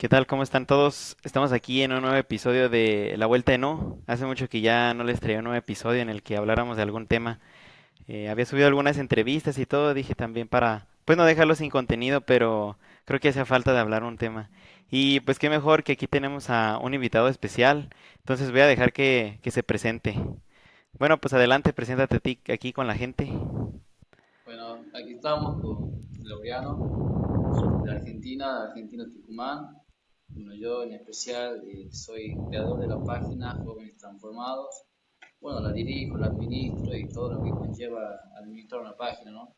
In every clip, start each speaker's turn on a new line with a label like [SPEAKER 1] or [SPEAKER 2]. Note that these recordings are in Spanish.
[SPEAKER 1] ¿Qué tal? ¿Cómo están todos? Estamos aquí en un nuevo episodio de La Vuelta de No. Hace mucho que ya no les traía un nuevo episodio en el que habláramos de algún tema. Había subido algunas entrevistas y todo, dije también para, pues no dejarlo sin contenido, pero creo que hacía falta de hablar un tema. Y pues qué mejor que aquí tenemos a un invitado especial, entonces voy a dejar que se presente. Bueno, pues adelante, preséntate a ti aquí con la gente.
[SPEAKER 2] Bueno, aquí estamos con Laureano, somos de Argentina, de Argentino Tucumán. Bueno, yo en especial soy creador de la página Jóvenes Transformados. Bueno, la dirijo, la administro y todo lo que conlleva administrar una página, ¿no?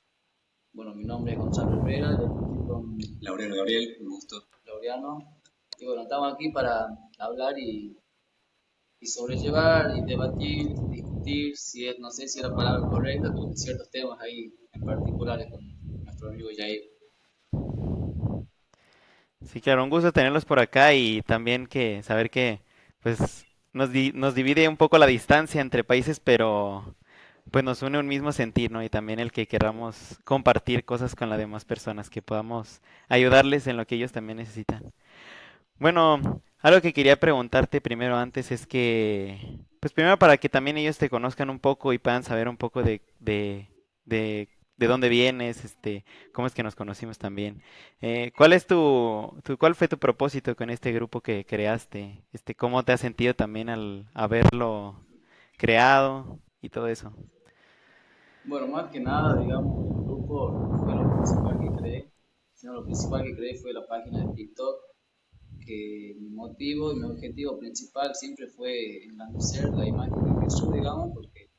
[SPEAKER 2] Bueno, mi nombre es Gonzalo Herrera, yo estoy con
[SPEAKER 3] Laureano Gabriel, un gusto.
[SPEAKER 2] Laureano. Y bueno, estamos aquí para hablar y sobrellevar y debatir, discutir, si es, no sé si es la palabra correcta, pero ciertos temas ahí en particulares con nuestro amigo Jair.
[SPEAKER 1] Sí, claro, un gusto tenerlos por acá y también que saber que pues nos divide un poco la distancia entre países, pero pues nos une un mismo sentir, ¿no? Y también el que queramos compartir cosas con las demás personas, que podamos ayudarles en lo que ellos también necesitan. Bueno, algo que quería preguntarte primero antes es que, pues primero para que también ellos te conozcan un poco y puedan saber un poco de dónde vienes, cómo es que nos conocimos también. ¿Cuál es cuál fue tu propósito con este grupo que creaste? ¿Cómo te has sentido también al haberlo creado y todo eso?
[SPEAKER 2] Bueno, más que nada, digamos, el grupo no fue lo principal que creé, sino lo principal que creé fue la página de TikTok, que mi motivo y mi objetivo principal siempre fue engrandecer la imagen de Jesús, digamos, porque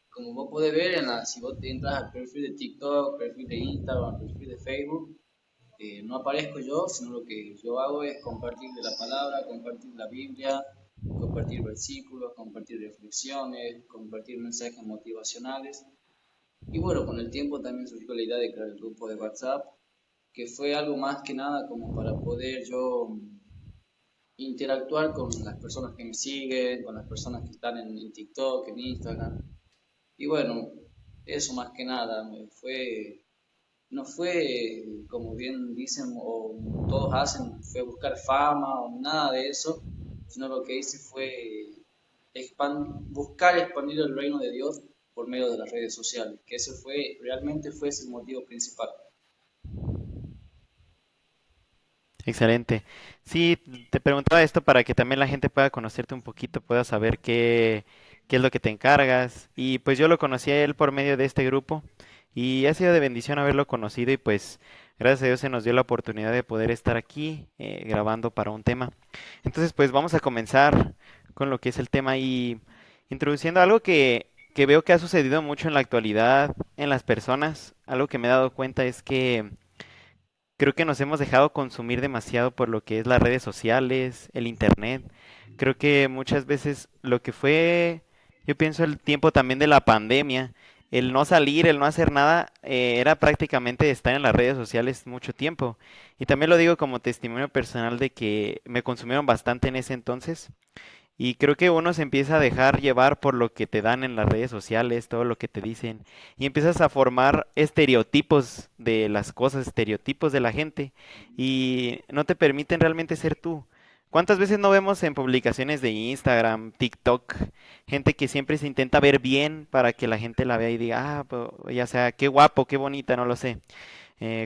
[SPEAKER 2] como vos podés ver, si vos te entras al perfil de TikTok, perfil de Instagram, perfil de Facebook, no aparezco yo, sino lo que yo hago es compartir de la palabra, compartir la Biblia, compartir versículos, compartir reflexiones, compartir mensajes motivacionales. Y bueno, con el tiempo también surgió la idea de crear el grupo de WhatsApp, que fue algo más que nada como para poder yo interactuar con las personas que me siguen, con las personas que están en TikTok, en Instagram. Y bueno, eso más que nada, no fue como bien dicen o todos hacen, fue buscar fama o nada de eso, sino lo que hice fue buscar expandir el reino de Dios por medio de las redes sociales, que ese fue, realmente fue ese el motivo principal.
[SPEAKER 1] Excelente. Sí, te preguntaba esto para que también la gente pueda conocerte un poquito, pueda saber qué es lo que te encargas. Y pues yo lo conocí a él por medio de este grupo y ha sido de bendición haberlo conocido y pues gracias a Dios se nos dio la oportunidad de poder estar aquí grabando para un tema. Entonces pues vamos a comenzar con lo que es el tema y introduciendo algo que veo que ha sucedido mucho en la actualidad en las personas. Algo que me he dado cuenta es que creo que nos hemos dejado consumir demasiado por lo que es las redes sociales, el internet. Creo que muchas veces lo que fue, yo pienso el tiempo también de la pandemia, el no salir, el no hacer nada, era prácticamente estar en las redes sociales mucho tiempo. Y también lo digo como testimonio personal de que me consumieron bastante en ese entonces. Y creo que uno se empieza a dejar llevar por lo que te dan en las redes sociales, todo lo que te dicen, y empiezas a formar estereotipos de las cosas, estereotipos de la gente, y no te permiten realmente ser tú. ¿Cuántas veces no vemos en publicaciones de Instagram, TikTok, gente que siempre se intenta ver bien para que la gente la vea y diga, ah, ya sea, qué guapo, qué bonita, no lo sé?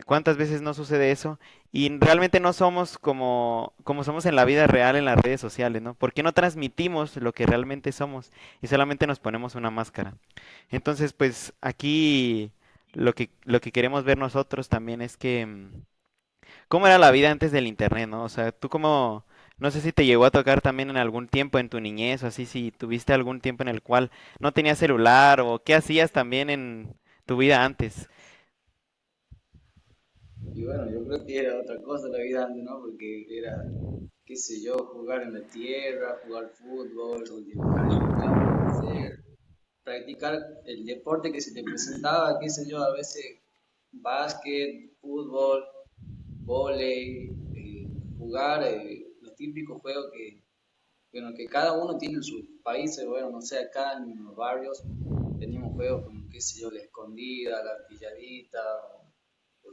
[SPEAKER 1] ¿Cuántas veces no sucede eso? Y realmente no somos como somos en la vida real, en las redes sociales, ¿no? ¿Por qué no transmitimos lo que realmente somos y solamente nos ponemos una máscara? Entonces, pues aquí lo que queremos ver nosotros también es que, ¿cómo era la vida antes del internet, ¿no? O sea, no sé si te llegó a tocar también en algún tiempo en tu niñez o así, si tuviste algún tiempo en el cual no tenías celular o qué hacías también en tu vida antes.
[SPEAKER 2] Y bueno, yo creo que era otra cosa la vida antes, ¿no? Porque era, qué sé yo, jugar en la tierra, jugar fútbol, o dibujar en el campo, hacer, practicar el deporte que se te presentaba, qué sé yo, a veces básquet, fútbol, vóley, jugar los típicos juegos bueno, que cada uno tiene en sus países, bueno, no sé, acá en los barrios teníamos juegos como, qué sé yo, la escondida, la pilladita,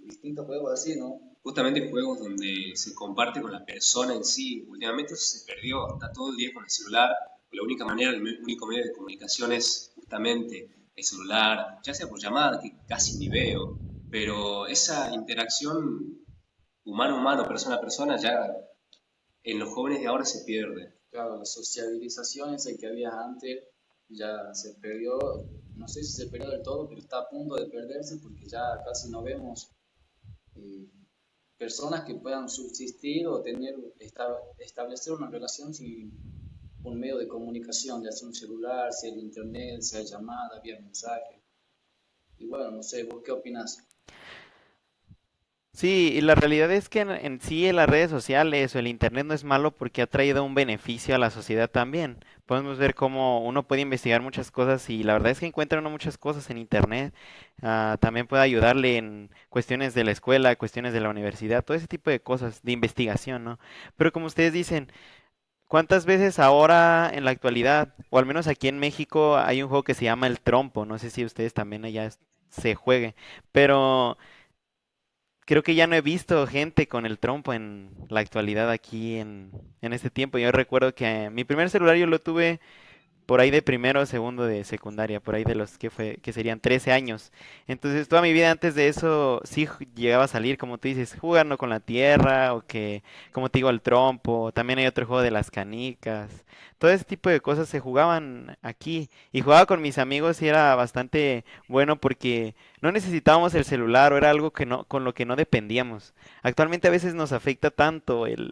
[SPEAKER 2] distintos juegos así, ¿no?
[SPEAKER 3] Justamente juegos donde se comparte con la persona en sí. Últimamente eso se perdió, está todo el día con el celular. La única manera, el único medio de comunicación es justamente el celular, ya sea por llamada, que casi ni veo, pero esa interacción humano a humano, persona a persona, ya en los jóvenes de ahora se pierde.
[SPEAKER 2] Claro, la sociabilización esa que había antes ya se perdió, no sé si se perdió del todo, pero está a punto de perderse porque ya casi no vemos eh, personas que puedan subsistir o tener, establecer una relación sin un medio de comunicación, ya sea un celular, sea el internet, sea llamada, vía mensaje. Y bueno, no sé, ¿vos qué opinas?
[SPEAKER 1] Sí, y la realidad es que en sí en las redes sociales o el internet no es malo porque ha traído un beneficio a la sociedad también. Podemos ver cómo uno puede investigar muchas cosas y la verdad es que encuentra uno muchas cosas en internet. También puede ayudarle en cuestiones de la escuela, cuestiones de la universidad, todo ese tipo de cosas, de investigación, ¿no? Pero como ustedes dicen, ¿cuántas veces ahora en la actualidad, o al menos aquí en México, hay un juego que se llama el trompo? No sé si ustedes también allá se juegue, pero creo que ya no he visto gente con el trompo en la actualidad aquí en este tiempo. Yo recuerdo que mi primer celular yo lo tuve por ahí de primero o segundo de secundaria, por ahí de los que fue, que serían 13 años. Entonces, toda mi vida antes de eso sí llegaba a salir, como tú dices, jugando con la tierra o que, como te digo, al trompo. También hay otro juego de las canicas. Todo ese tipo de cosas se jugaban aquí y jugaba con mis amigos y era bastante bueno porque no necesitábamos el celular o era algo que no, con lo que no dependíamos. Actualmente a veces nos afecta tanto el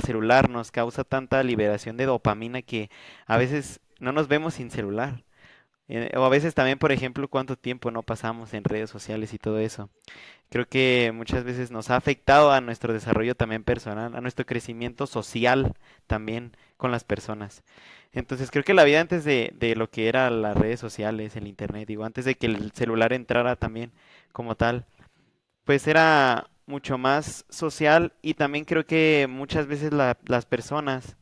[SPEAKER 1] celular, nos causa tanta liberación de dopamina que a veces no nos vemos sin celular. O a veces también, por ejemplo, cuánto tiempo no pasamos en redes sociales y todo eso. Creo que muchas veces nos ha afectado a nuestro desarrollo también personal, a nuestro crecimiento social también con las personas. Entonces creo que la vida antes de lo que era las redes sociales, el internet, digo, antes de que el celular entrara también como tal, pues era mucho más social y también creo que muchas veces las personas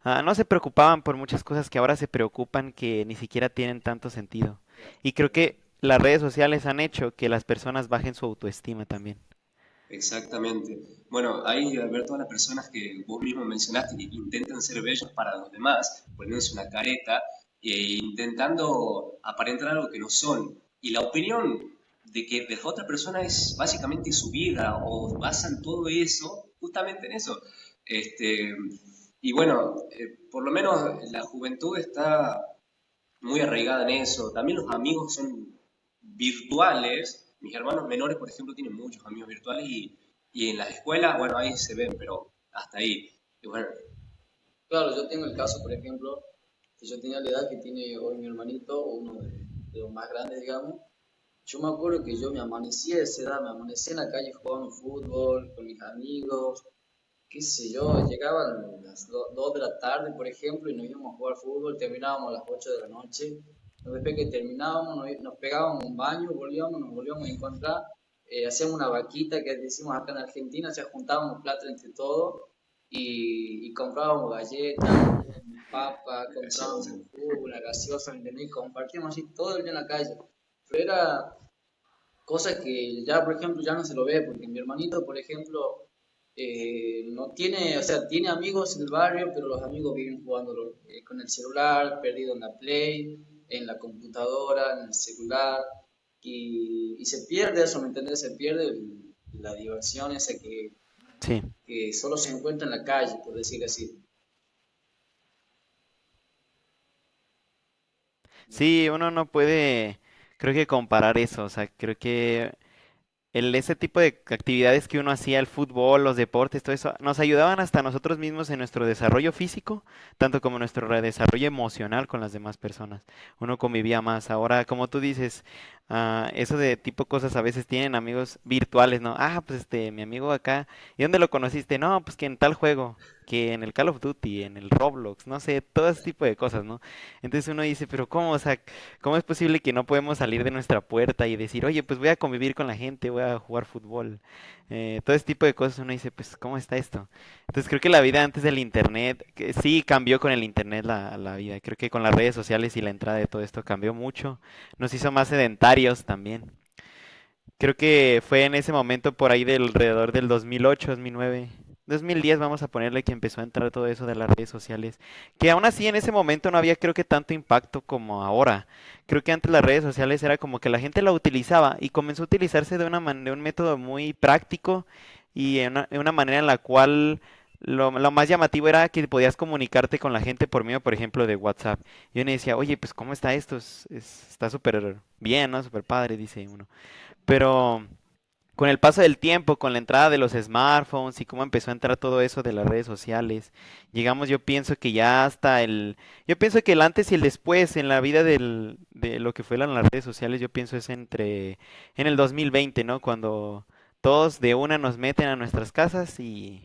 [SPEAKER 1] no se preocupaban por muchas cosas que ahora se preocupan que ni siquiera tienen tanto sentido. Y creo que las redes sociales han hecho que las personas bajen su autoestima también.
[SPEAKER 3] Exactamente. Bueno, ahí al ver todas las personas que vos mismo mencionaste que intentan ser bellos para los demás, poniéndose una careta e intentando aparentar algo que no son. Y la opinión de que de la otra persona es básicamente su vida o basan todo eso justamente en eso. Este, y bueno, por lo menos la juventud está muy arraigada en eso. También los amigos son virtuales. Mis hermanos menores, por ejemplo, tienen muchos amigos virtuales y en las escuelas, bueno, ahí se ven, pero hasta ahí. Y bueno,
[SPEAKER 2] Claro, yo tengo el caso, por ejemplo, que yo tenía la edad que tiene hoy mi hermanito, uno de los más grandes, digamos. Yo me acuerdo que yo me amanecí a esa edad, me amanecí en la calle jugando fútbol con mis amigos, qué sé yo, llegaban las 2 de la tarde, por ejemplo, y nos íbamos a jugar fútbol, terminábamos a las 8 de la noche. Después que terminábamos, nos pegábamos un baño, volvíamos, nos volvíamos a encontrar, hacíamos una vaquita que decimos acá en Argentina, o sea, juntábamos plata entre todos y comprábamos galletas, comprábamos papas,
[SPEAKER 3] gaseosa.
[SPEAKER 2] comprábamos jugo, una gaseosa, ¿me entendés? Y compartíamos así todo el día en la calle. Pero era cosa que ya, por ejemplo, ya no se lo ve, porque mi hermanito, por ejemplo, no tiene, o sea, tiene amigos en el barrio, pero los amigos viven jugando con el celular, perdido en la Play, en la computadora, en el celular, y se pierde eso, ¿me entiendes? Se pierde la diversión esa
[SPEAKER 1] Sí.
[SPEAKER 2] que solo se encuentra en la calle, por decir así.
[SPEAKER 1] Sí, uno no puede, creo que comparar eso, o sea, creo que ese tipo de actividades que uno hacía, el fútbol, los deportes, todo eso, nos ayudaban hasta nosotros mismos en nuestro desarrollo físico, tanto como nuestro desarrollo emocional con las demás personas. Uno convivía más. Ahora, como tú dices, eso de tipo cosas a veces tienen amigos virtuales, ¿no? Pues mi amigo acá, ¿y dónde lo conociste? No, pues que en tal juego, que en el Call of Duty, en el Roblox, no sé, todo ese tipo de cosas, ¿no? Entonces uno dice, pero ¿cómo? O sea, ¿cómo es posible que no podemos salir de nuestra puerta y decir, oye, pues voy a convivir con la gente, voy a jugar fútbol? Todo ese tipo de cosas uno dice, pues, ¿cómo está esto? Entonces creo que la vida antes del internet, que sí cambió con el internet la vida. Creo que con las redes sociales y la entrada de todo esto cambió mucho. Nos hizo más sedentarios también. Creo que fue en ese momento por ahí del alrededor del 2008, 2009, 2010 vamos a ponerle que empezó a entrar todo eso de las redes sociales. Que aún así en ese momento no había creo que tanto impacto como ahora. Creo que antes las redes sociales era como que la gente la utilizaba y comenzó a utilizarse de un método muy práctico y en una manera en la cual lo más llamativo era que podías comunicarte con la gente por medio, por ejemplo, de WhatsApp. Y uno decía, oye, pues ¿cómo está esto? Está súper bien, ¿no? Súper padre, dice uno. Pero con el paso del tiempo, con la entrada de los smartphones y cómo empezó a entrar todo eso de las redes sociales, llegamos, yo pienso que ya hasta yo pienso que el antes y el después en la vida de lo que fueron las redes sociales, yo pienso es en el 2020, ¿no? Cuando todos de una nos meten a nuestras casas y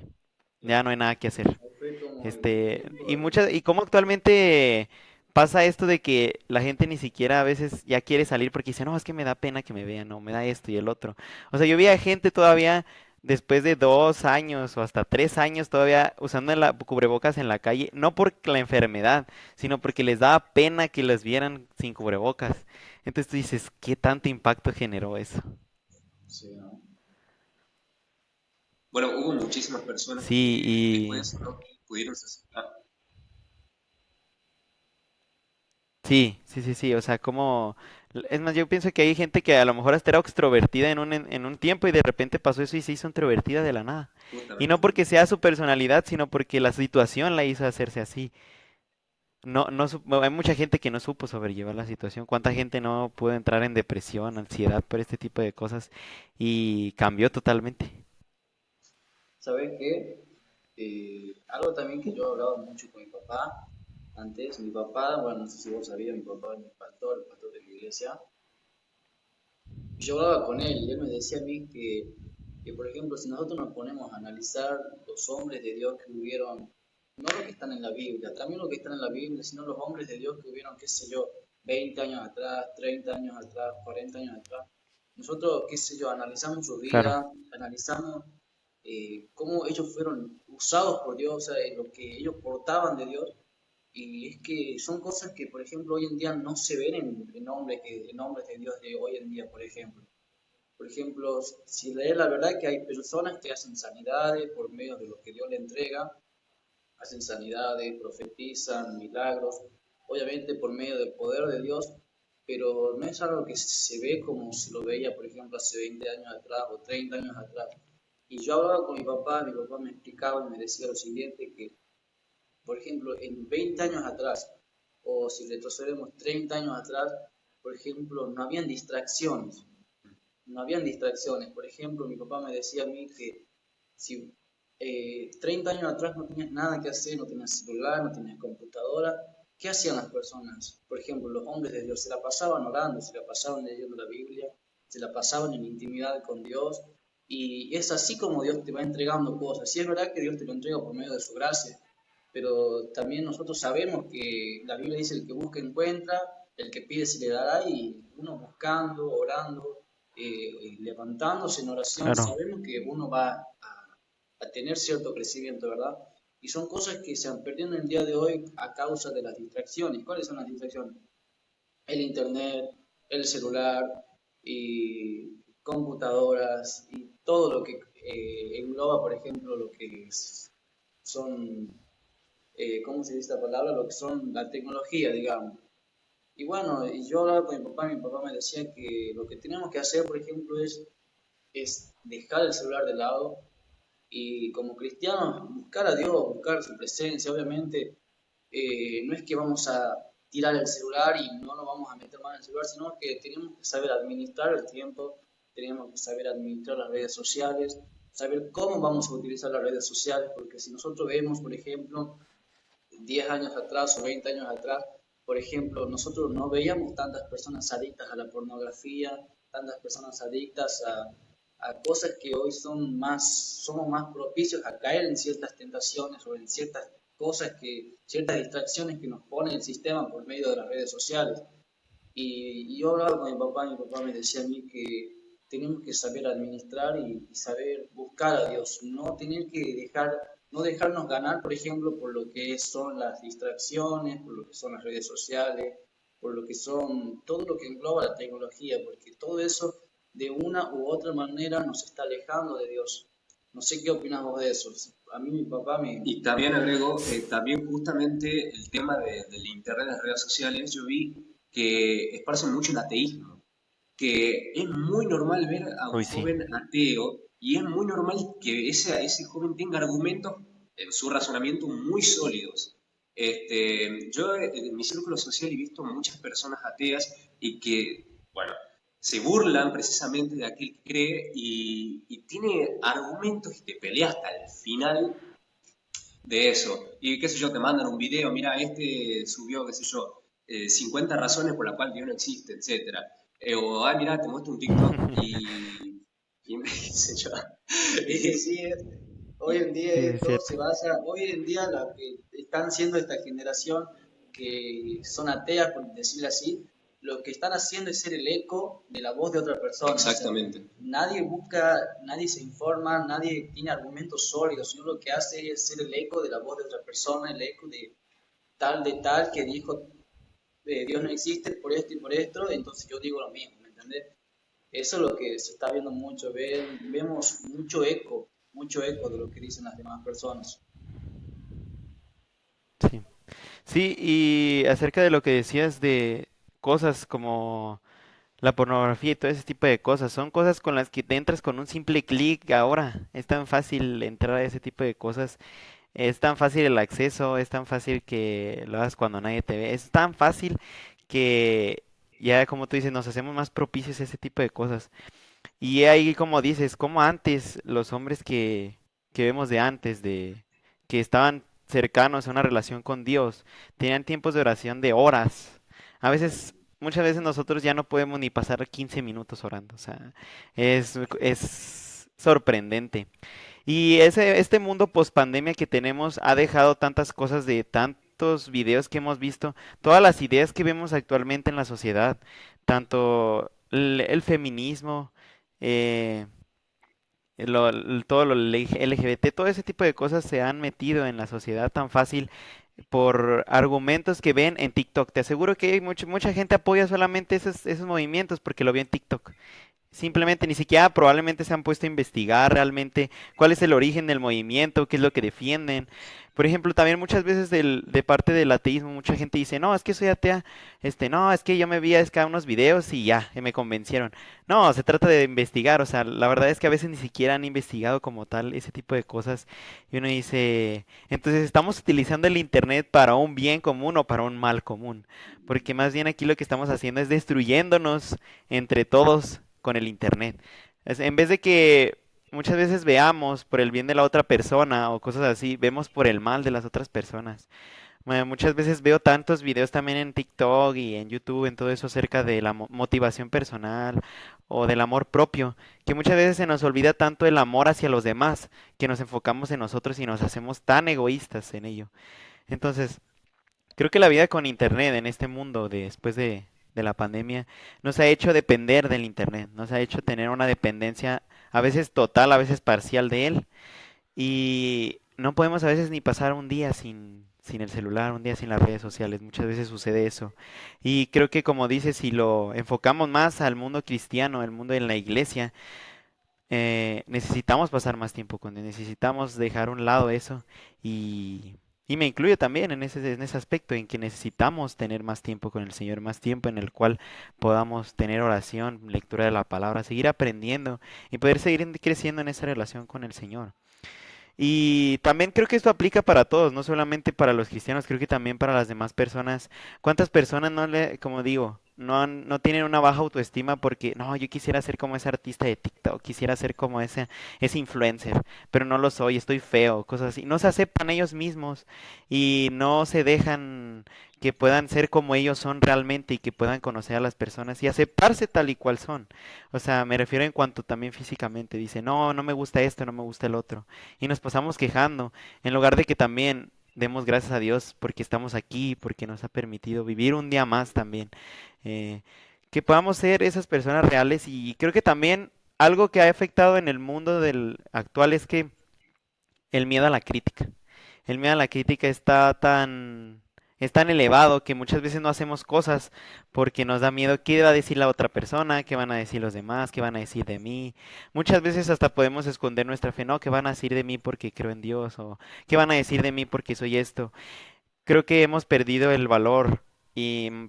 [SPEAKER 1] ya
[SPEAKER 2] Claro.
[SPEAKER 1] no hay nada que hacer.
[SPEAKER 2] Fue como el
[SPEAKER 1] Y
[SPEAKER 2] tiempo,
[SPEAKER 1] y cómo actualmente pasa esto de que la gente ni siquiera a veces ya quiere salir porque dice, no, es que me da pena que me vean, no, me da esto y el otro. O sea, yo veía gente todavía después de 2 años o hasta 3 años todavía usando cubrebocas en la calle, no por la enfermedad, sino porque les daba pena que los vieran sin cubrebocas. Entonces tú dices, ¿qué tanto impacto generó eso?
[SPEAKER 2] sí, ¿no?
[SPEAKER 3] Bueno, hubo muchísimas personas
[SPEAKER 1] Sí,
[SPEAKER 3] que después no pudieron...
[SPEAKER 1] sí, sí, sí, sí, o sea, como... Es más, yo pienso que hay gente que a lo mejor hasta era extrovertida en un tiempo y de repente pasó eso y se hizo introvertida de la nada. Y no
[SPEAKER 3] justamente.
[SPEAKER 1] porque sea su personalidad, sino porque la situación la hizo hacerse así. No, no, hay mucha gente que no supo sobrellevar la situación. ¿Cuánta gente no pudo entrar en depresión, ansiedad por este tipo de cosas y cambió totalmente?
[SPEAKER 2] ¿Sabes qué? Algo también que yo he hablado mucho con mi papá antes. Mi papá, bueno, no sé si vos sabías, mi papá es mi pastor, el pastor de mi iglesia. Yo hablaba con él y él me decía a mí que, por ejemplo, si nosotros nos ponemos a analizar los hombres de Dios que hubieron, no los que están en la Biblia, también los que están en la Biblia, sino los hombres de Dios que hubieron, qué sé yo, 20 años atrás, 30 años atrás, 40 años atrás. Nosotros, qué sé yo, analizamos su
[SPEAKER 1] Claro,
[SPEAKER 2] vida, analizamos cómo ellos fueron usados por Dios, o sea, lo que ellos portaban de Dios. Y es que son cosas que, por ejemplo, hoy en día no se ven en hombres de Dios de hoy en día, por ejemplo. Por ejemplo, si lees la verdad que hay personas que hacen sanidades por medio de lo que Dios le entrega, hacen sanidades, profetizan milagros, obviamente por medio del poder de Dios, pero no es algo que se ve como se lo veía, por ejemplo, hace 20 años atrás o 30 años atrás. Y yo hablaba con mi papá me explicaba y me decía lo siguiente, que por ejemplo, en 20 años atrás, o si retrocedemos 30 años atrás, por ejemplo, no habían distracciones. No habían distracciones. Por ejemplo, mi papá me decía a mí que si 30 años atrás no tenías nada que hacer, no tenías celular, no tenías computadora, ¿qué hacían las personas? Por ejemplo, los hombres de Dios se la pasaban orando, se la pasaban leyendo la Biblia, se la pasaban en intimidad con Dios. Y es así como Dios te va entregando cosas. Sí es verdad que Dios te lo entrega por medio de su gracia, pero también nosotros sabemos que la Biblia dice el que busca encuentra, el que pide se le dará y uno buscando, orando, levantándose en oración,
[SPEAKER 1] claro.
[SPEAKER 2] sabemos que uno va a tener cierto crecimiento, ¿verdad? Y son cosas que se han perdido en el día de hoy a causa de las distracciones. ¿Cuáles son las distracciones? El internet, el celular y computadoras y todo lo que engloba, por ejemplo, lo que son ¿cómo se dice esta palabra? Lo que son la tecnología, digamos. Y bueno, y yo hablaba con mi papá me decía que lo que tenemos que hacer, por ejemplo, es dejar el celular de lado y como cristianos buscar a Dios, buscar su presencia. Obviamente, no es que vamos a tirar el celular y no nos vamos a meter más en el celular, sino que tenemos que saber administrar el tiempo, tenemos que saber administrar las redes sociales, saber cómo vamos a utilizar las redes sociales, porque si nosotros vemos, por ejemplo, 10 años atrás o 20 años atrás, por ejemplo, nosotros no veíamos tantas personas adictas a la pornografía, tantas personas adictas a cosas que hoy somos más propicios a caer en ciertas tentaciones o en ciertas cosas ciertas distracciones que nos pone el sistema por medio de las redes sociales. Y yo hablaba con mi papá me decía a mí que tenemos que saber administrar y saber buscar a Dios, no tener que no dejarnos ganar, por ejemplo, por lo que son las distracciones, por lo que son las redes sociales, por lo que son todo lo que engloba la tecnología, porque todo eso de una u otra manera nos está alejando de Dios. No sé qué opinas vos de eso. A mí mi papá me...
[SPEAKER 3] Y también agrego, también justamente el tema del internet, las redes sociales, yo vi que esparcen mucho el ateísmo, que es muy normal ver a un
[SPEAKER 1] Uy, sí.
[SPEAKER 3] joven ateo y es muy normal que ese joven tenga argumentos en su razonamiento muy sólidos. Yo en mi círculo social he visto muchas personas ateas y que, bueno, se burlan precisamente de aquel que cree y tiene argumentos y te pelea hasta el final de eso. Y qué sé yo, te mandan un video, mira, este subió, qué sé yo, 50 razones por las cuales Dios no existe, etcétera. O, ah, mira, te muestro un TikTok y qué sé yo.
[SPEAKER 2] Sí, sí, sí. Hoy en día
[SPEAKER 1] Sí, es
[SPEAKER 2] esto
[SPEAKER 1] cierto.
[SPEAKER 2] se basa, hoy en día la que están siendo esta generación que son ateas, por decirlo así, lo que están haciendo es ser el eco de la voz de otra persona. O sea,
[SPEAKER 3] Exactamente,
[SPEAKER 2] nadie busca, nadie se informa, nadie tiene argumentos sólidos, sino lo que hace es ser el eco de la voz de otra persona, el eco de tal que dijo Dios no existe por esto y por esto, entonces yo digo lo mismo, ¿me entendés? Eso es lo que se está viendo mucho, vemos mucho eco de lo que dicen las demás personas.
[SPEAKER 1] Sí. Sí, y acerca de lo que decías de cosas como la pornografía y todo ese tipo de cosas, son cosas con las que te entras con un simple clic ahora. Es tan fácil entrar a ese tipo de cosas. Es tan fácil el acceso, es tan fácil que lo hagas cuando nadie te ve. Es tan fácil que ya como tú dices, nos hacemos más propicios a ese tipo de cosas. Y ahí como dices, como antes los hombres que vemos de antes, de que estaban cercanos a una relación con Dios, tenían tiempos de oración de horas. A veces, muchas veces nosotros ya no podemos ni pasar 15 minutos orando. O sea, es sorprendente. Y este mundo post pandemia que tenemos ha dejado tantas cosas de tantos videos que hemos visto, todas las ideas que vemos actualmente en la sociedad, tanto el feminismo, eh, todo lo LGBT, todo ese tipo de cosas se han metido en la sociedad tan fácil por argumentos que ven en TikTok. Te aseguro que hay mucha gente apoya solamente esos movimientos porque lo vio en TikTok. Simplemente ni siquiera probablemente se han puesto a investigar realmente cuál es el origen del movimiento, qué es lo que defienden. Por ejemplo, también muchas veces de parte del ateísmo, mucha gente dice, no, es que soy atea, no, es que yo me vi a unos videos y ya, me convencieron. No, se trata de investigar, o sea, la verdad es que a veces ni siquiera han investigado como tal ese tipo de cosas. Y uno dice, entonces estamos utilizando el internet para un bien común o para un mal común. Porque más bien aquí lo que estamos haciendo es destruyéndonos entre todos con el internet. En vez de que muchas veces veamos por el bien de la otra persona o cosas así, vemos por el mal de las otras personas. Bueno, muchas veces veo tantos videos también en TikTok y en YouTube, en todo eso acerca de la motivación personal o del amor propio, que muchas veces se nos olvida tanto el amor hacia los demás, que nos enfocamos en nosotros y nos hacemos tan egoístas en ello. Entonces, creo que la vida con Internet en este mundo después de la pandemia nos ha hecho depender del Internet, nos ha hecho tener una dependencia a veces total, a veces parcial de él y no podemos a veces ni pasar un día sin el celular, un día sin las redes sociales, muchas veces sucede eso. Y creo que como dices, si lo enfocamos más al mundo cristiano, el mundo en la iglesia, necesitamos pasar más tiempo con él, necesitamos dejar a un lado eso y me incluyo también en ese aspecto, en que necesitamos tener más tiempo con el Señor, más tiempo en el cual podamos tener oración, lectura de la palabra, seguir aprendiendo y poder seguir creciendo en esa relación con el Señor. Y también creo que esto aplica para todos, no solamente para los cristianos, creo que también para las demás personas. ¿Cuántas personas como digo, no tienen una baja autoestima porque, no, yo quisiera ser como ese artista de TikTok, quisiera ser como ese influencer, pero no lo soy, estoy feo, cosas así. No se aceptan ellos mismos y no se dejan que puedan ser como ellos son realmente y que puedan conocer a las personas y aceptarse tal y cual son. O sea, me refiero en cuanto también físicamente. Dice, no, no me gusta esto, no me gusta el otro y nos pasamos quejando, en lugar de que también demos gracias a Dios porque estamos aquí, porque nos ha permitido vivir un día más también. Eh, que podamos ser esas personas reales y creo que también algo que ha afectado en el mundo del actual es que el miedo a la crítica. El miedo a la crítica está tan es tan elevado que muchas veces no hacemos cosas porque nos da miedo qué va a decir la otra persona, qué van a decir los demás, qué van a decir de mí. Muchas veces hasta podemos esconder nuestra fe, no, qué van a decir de mí porque creo en Dios o qué van a decir de mí porque soy esto. Creo que hemos perdido el valor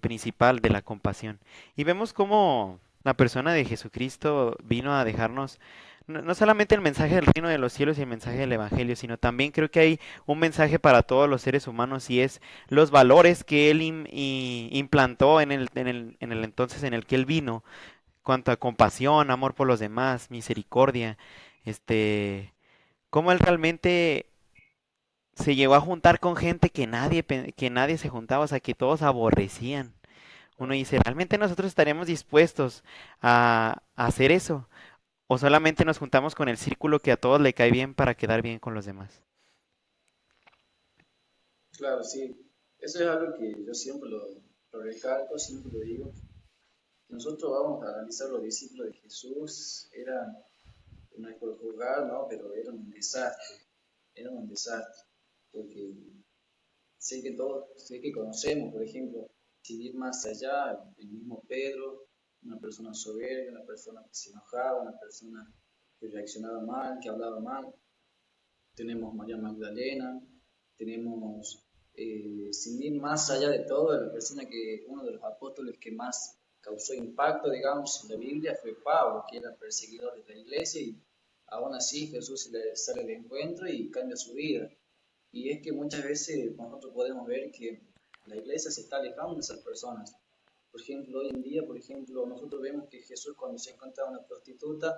[SPEAKER 1] principal de la compasión. Y vemos cómo la persona de Jesucristo vino a dejarnos no solamente el mensaje del reino de los cielos y el mensaje del evangelio, sino también creo que hay un mensaje para todos los seres humanos y es los valores que él implantó en el entonces en el que él vino, cuanto a compasión, amor por los demás, misericordia, este, cómo él realmente se llegó a juntar con gente que nadie se juntaba, o sea, que todos aborrecían. Uno dice, ¿realmente nosotros estaríamos dispuestos a hacer eso? ¿O solamente nos juntamos con el círculo que a todos le cae bien para quedar bien con los demás?
[SPEAKER 2] Claro, sí. Eso es algo que yo siempre lo recalco, siempre lo digo. Nosotros vamos a analizar los discípulos de Jesús, eran, no es por juzgar, ¿no? Pero eran un desastre, porque sé que conocemos, por ejemplo, sin ir más allá, el mismo Pedro, una persona soberbia, una persona que se enojaba, una persona que reaccionaba mal, que hablaba mal. Tenemos María Magdalena, tenemos, sin ir más allá de todo, la persona que, uno de los apóstoles que más causó impacto, digamos, en la Biblia fue Pablo, que era perseguidor de la iglesia y aún así Jesús se le sale al encuentro y cambia su vida. Y es que muchas veces nosotros podemos ver que la iglesia se está alejando de esas personas. Por ejemplo, hoy en día, por ejemplo, nosotros vemos que Jesús cuando se encontraba una prostituta,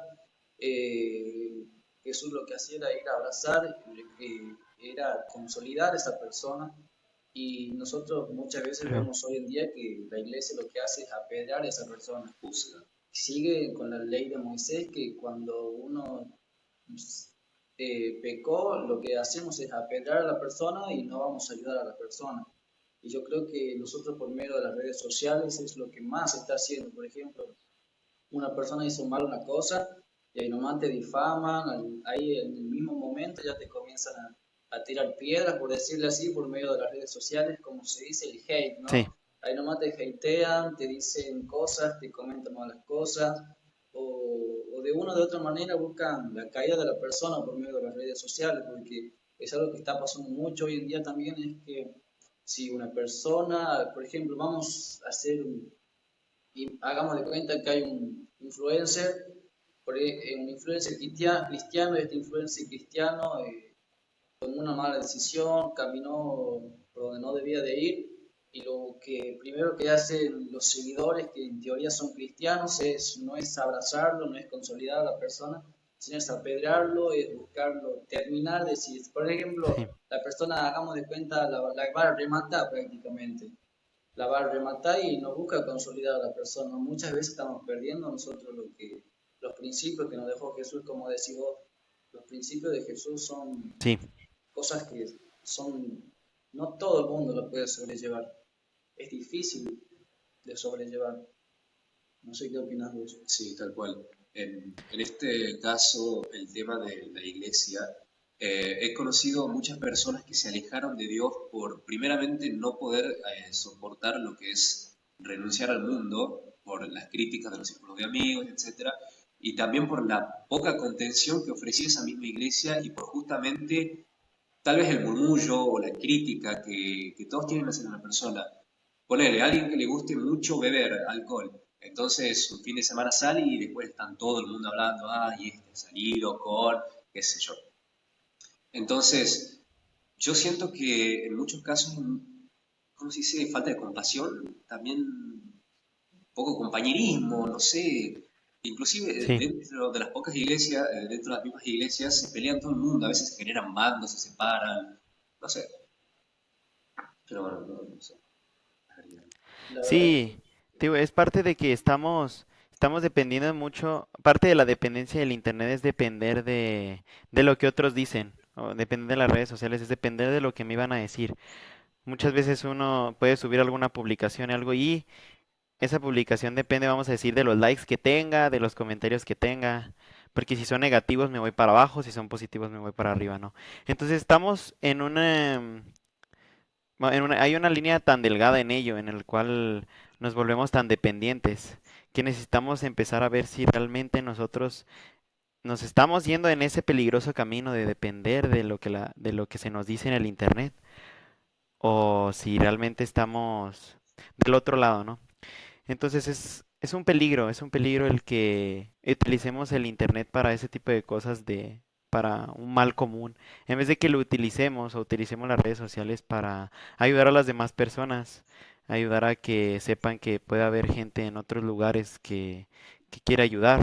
[SPEAKER 2] eh, Jesús lo que hacía era ir a abrazar, era consolidar a esa persona. Y nosotros muchas veces
[SPEAKER 1] Claro.
[SPEAKER 2] vemos hoy en día que la iglesia lo que hace es apedrear a esa persona. Sigue con la ley de Moisés que cuando uno pecó, lo que hacemos es apedrear a la persona y no vamos a ayudar a la persona. Y yo creo que nosotros por medio de las redes sociales es lo que más se está haciendo. Por ejemplo, una persona hizo mal una cosa y ahí nomás te difaman, ahí en el mismo momento ya te comienzan a tirar piedras, por decirlo así, por medio de las redes sociales, como se dice el hate,
[SPEAKER 1] Sí,
[SPEAKER 2] ¿no? Ahí nomás te hatean, te dicen cosas, te comentan malas cosas, o de una o de otra manera buscan la caída de la persona por medio de las redes sociales, porque es algo que está pasando mucho hoy en día también, es que si una persona, por ejemplo, vamos a hacer y hagamos de cuenta que hay un influencer, un influencer cristiano, y este influencer cristiano tomó una mala decisión, caminó por donde no debía de ir, y lo que primero que hacen los seguidores, que en teoría son cristianos, no es abrazarlo, no es consolidar a la persona, sino es apedrearlo, es buscarlo, terminar de si, por ejemplo,
[SPEAKER 1] sí.
[SPEAKER 2] la persona, hagamos de cuenta, la va a rematar prácticamente, la va a rematar y no busca consolidar a la persona. Muchas veces estamos perdiendo nosotros los principios que nos dejó Jesús, como decís vos. Los principios de Jesús son
[SPEAKER 1] Sí.
[SPEAKER 2] cosas que son, no todo el mundo lo puede sobrellevar. Es difícil de sobrellevar. No sé qué opinas de eso.
[SPEAKER 3] Sí, tal cual. En este caso, el tema de la iglesia, he conocido muchas personas que se alejaron de Dios por, primeramente, no poder soportar lo que es renunciar al mundo, por las críticas de los círculos de amigos, etcétera, y también por la poca contención que ofrecía esa misma iglesia y por justamente tal vez el murmullo o la crítica que todos tienen hacia una persona. Ponele, a alguien que le guste mucho beber alcohol. Entonces, un fin de semana sale y después están todo el mundo hablando, y este ha salido con, qué sé yo. Entonces, yo siento que en muchos casos, ¿cómo se dice? Falta de compasión, también poco compañerismo, no sé. Inclusive
[SPEAKER 1] Sí.
[SPEAKER 3] dentro de las pocas iglesias, dentro de las mismas iglesias, se pelean todo el mundo, a veces se generan bandos, se separan, no sé. Pero bueno, no sé.
[SPEAKER 2] La verdad es
[SPEAKER 1] Sí,
[SPEAKER 2] que,
[SPEAKER 1] digo, es parte de que estamos dependiendo mucho, parte de la dependencia del internet es depender de lo que otros dicen, o depender de las redes sociales, es depender de lo que me iban a decir. Muchas veces uno puede subir alguna publicación, algo, y esa publicación depende, vamos a decir, de los likes que tenga, de los comentarios que tenga, porque si son negativos me voy para abajo, si son positivos me voy para arriba, ¿no? Entonces estamos en una, hay una línea tan delgada en ello, en el cual nos volvemos tan dependientes, que necesitamos empezar a ver si realmente nosotros nos estamos yendo en ese peligroso camino de depender de lo que se nos dice en el internet, o si realmente estamos del otro lado, ¿no? Entonces es un peligro el que utilicemos el internet para ese tipo de cosas para un mal común, en vez de que lo utilicemos o utilicemos las redes sociales para ayudar a las demás personas, ayudar a que sepan que puede haber gente en otros lugares que quiere ayudar,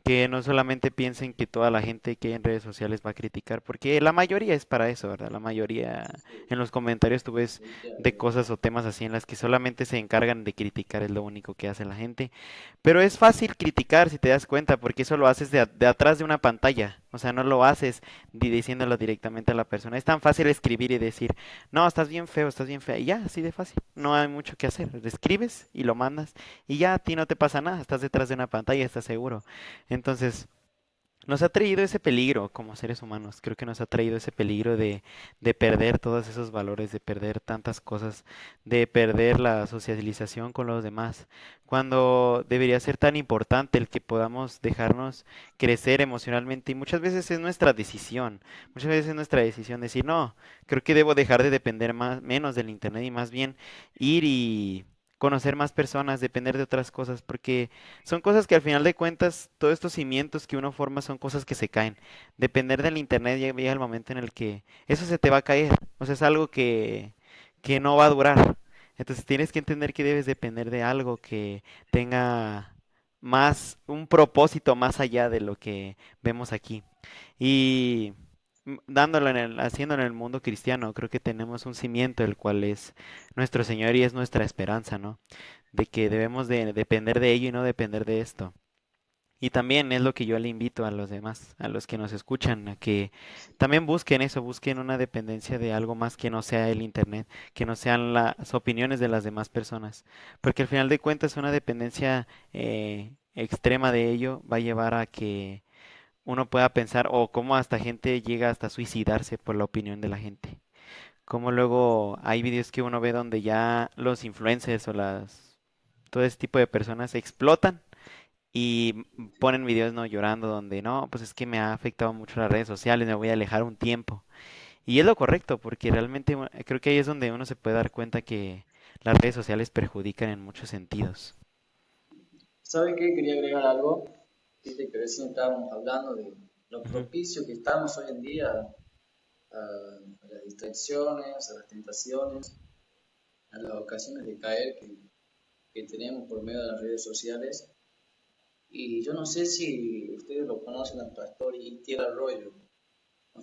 [SPEAKER 1] que no solamente piensen que toda la gente que hay en redes sociales va a criticar, porque la mayoría es para eso, ¿verdad? La mayoría
[SPEAKER 2] Sí,
[SPEAKER 1] en los comentarios tú ves de
[SPEAKER 2] definitivamente.
[SPEAKER 1] cosas o temas así en las que solamente se encargan de criticar, es lo único que hace la gente. Pero es fácil criticar si te das cuenta, porque eso lo haces de atrás de una pantalla, o sea, no lo haces diciéndolo directamente a la persona. Es tan fácil escribir y decir, no, estás bien feo, estás bien fea, y ya, así de fácil. No hay mucho que hacer. Lo escribes y lo mandas, y ya a ti no te pasa nada, estás detrás de una pantalla, estás seguro. Entonces, nos ha traído ese peligro como seres humanos. Creo que nos ha traído ese peligro de perder todos esos valores, de perder tantas cosas, de perder la socialización con los demás, cuando debería ser tan importante el que podamos dejarnos crecer emocionalmente. Y muchas veces es nuestra decisión, muchas veces es nuestra decisión decir, no, creo que debo dejar de depender más, menos del internet y más bien ir y conocer más personas, depender de otras cosas, porque son cosas que al final de cuentas, todos estos cimientos que uno forma son cosas que se caen. Depender del internet llega el momento en el que eso se te va a caer. O sea, es algo que no va a durar. Entonces tienes que entender que debes depender de algo que tenga un propósito más allá de lo que vemos aquí. Y dándolo haciéndolo en el mundo cristiano, creo que tenemos un cimiento el cual es nuestro Señor y es nuestra esperanza, ¿no? De que debemos de depender de ello y no depender de esto. Y también es lo que yo le invito a los demás, a los que nos escuchan, a que
[SPEAKER 2] Sí.
[SPEAKER 1] también busquen eso, busquen una dependencia de algo más que no sea el internet, que no sean las opiniones de las demás personas, porque al final de cuentas una dependencia extrema de ello va a llevar a que uno pueda pensar o cómo hasta gente llega hasta suicidarse por la opinión de la gente. Como luego hay videos que uno ve donde ya los influencers o todo ese tipo de personas explotan y ponen videos no llorando donde no, pues es que me ha afectado mucho las redes sociales, me voy a alejar un tiempo. Y es lo correcto, porque realmente creo que ahí es donde uno se puede dar cuenta que las redes sociales perjudican en muchos sentidos.
[SPEAKER 2] ¿Sabe qué? Quería agregar algo. Viste que recién estábamos hablando de lo
[SPEAKER 1] Ujú.
[SPEAKER 2] propicio que estamos hoy en día a las distracciones, a las tentaciones, a las ocasiones de caer que tenemos por medio de las redes sociales. Y yo no sé si ustedes lo conocen al pastor Itiel Arroyo.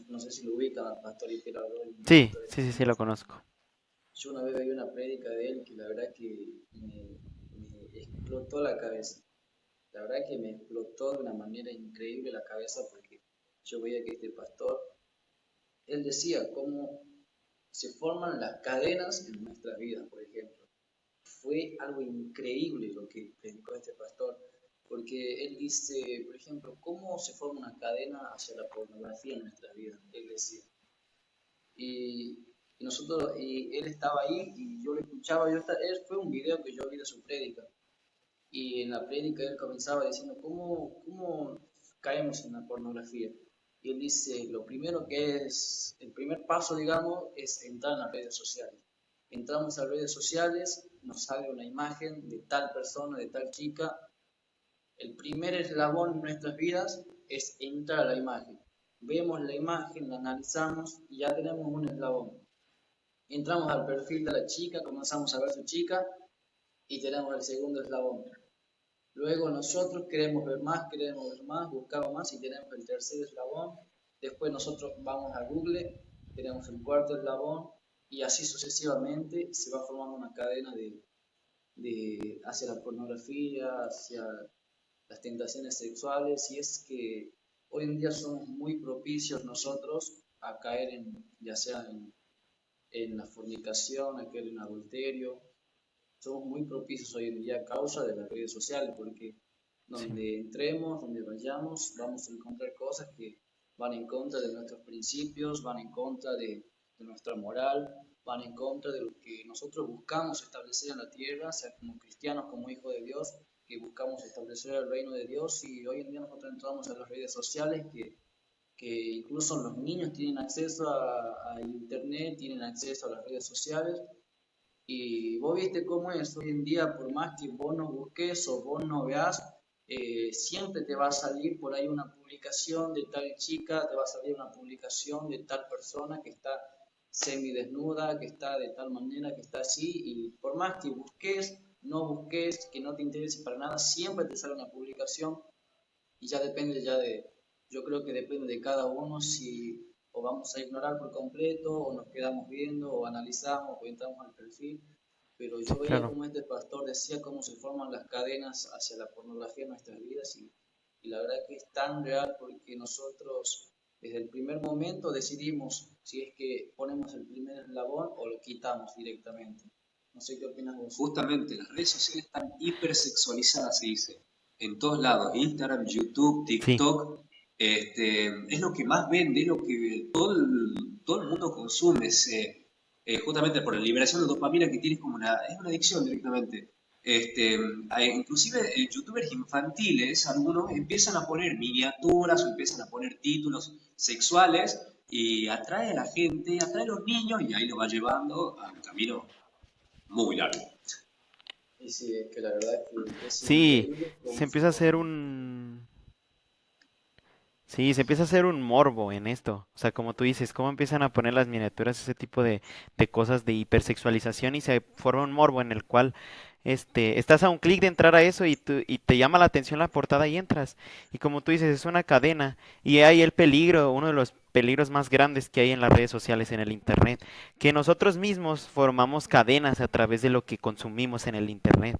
[SPEAKER 2] No sé si lo ubican al pastor Itiel Arroyo, un
[SPEAKER 1] Sí,
[SPEAKER 2] pastor
[SPEAKER 1] sí, sí, sí, lo
[SPEAKER 2] español.
[SPEAKER 1] conozco.
[SPEAKER 2] Yo una vez vi una prédica de él que la verdad que me explotó la cabeza. La verdad que me explotó de una manera increíble la cabeza porque yo veía que este pastor, él decía cómo se forman las cadenas en nuestras vidas, por ejemplo. Fue algo increíble lo que predicó este pastor, porque él dice, por ejemplo, cómo se forma una cadena hacia la pornografía en nuestras vidas. Él decía, y, y él estaba ahí y yo lo escuchaba, él fue un video que yo vi de su prédica, y en la prédica él comenzaba diciendo, ¿cómo caemos en la pornografía? Y él dice, lo primero que es, el primer paso, digamos, es entrar en las redes sociales. Entramos a redes sociales, nos sale una imagen de tal persona, de tal chica. El primer eslabón en nuestras vidas es entrar a la imagen. Vemos la imagen, la analizamos y ya tenemos un eslabón. Entramos al perfil de la chica, comenzamos a ver su chica y tenemos el segundo eslabón. Luego nosotros queremos ver más, buscamos más y tenemos el tercer eslabón. Después nosotros vamos a Google, tenemos el cuarto eslabón y así sucesivamente se va formando una cadena hacia la pornografía, hacia las tentaciones sexuales y es que hoy en día somos muy propicios nosotros a caer ya sea en la fornicación, a caer en adulterio. Somos muy propicios hoy en día a causa de las redes sociales, porque
[SPEAKER 1] Sí.
[SPEAKER 2] donde entremos, donde vayamos, vamos a encontrar cosas que van en contra de nuestros principios, van en contra de nuestra moral. van en contra de lo que nosotros buscamos establecer en la tierra, sea como cristianos, como hijos de Dios, que buscamos establecer el reino de Dios. Y hoy en día nosotros entramos a las redes sociales que incluso los niños tienen acceso a internet, tienen acceso a las redes sociales. Y vos viste cómo es hoy en día, por más que vos no busques o vos no veas, siempre te va a salir por ahí una publicación de tal chica, te va a salir una publicación de tal persona que está semidesnuda, que está de tal manera, que está así, y por más que busques, no busques, que no te interese para nada, siempre te sale una publicación y ya depende yo creo que depende de cada uno si o vamos a ignorar por completo o nos quedamos viendo o analizamos o entramos al perfil. Pero
[SPEAKER 1] Sí,
[SPEAKER 2] yo veía
[SPEAKER 1] claro.
[SPEAKER 2] como este pastor decía cómo se forman las cadenas hacia la pornografía en nuestras vidas y la verdad que es tan real porque nosotros desde el primer momento decidimos si es que ponemos el primer eslabón o lo quitamos directamente. No sé qué opinas vos.
[SPEAKER 3] Justamente las redes sociales están hipersexualizadas, se dice, en todos lados, Instagram, YouTube,
[SPEAKER 1] Sí,
[SPEAKER 3] TikTok, es lo que más vende, es lo que todo el mundo consume, justamente por la liberación de dopamina que tienes como es una adicción directamente. Inclusive youtubers infantiles, algunos empiezan a poner miniaturas o empiezan a poner títulos sexuales y atrae a la gente, atrae a los niños y ahí lo va llevando a un camino muy largo.
[SPEAKER 2] Y sí, es que la verdad que es
[SPEAKER 1] sí,
[SPEAKER 2] increíble
[SPEAKER 1] se
[SPEAKER 2] cómo se
[SPEAKER 1] empieza a hacer
[SPEAKER 2] forman.
[SPEAKER 1] un... Sí, se empieza a hacer un morbo en esto. O sea, como tú dices, cómo empiezan a poner las miniaturas, ese tipo de cosas de hipersexualización y se forma un morbo en el cual estás a un clic de entrar a eso y te llama la atención la portada y entras. Y como tú dices, es una cadena y hay el peligro, uno de los peligros más grandes que hay en las redes sociales, en el internet, que nosotros mismos formamos cadenas a través de lo que consumimos en el internet.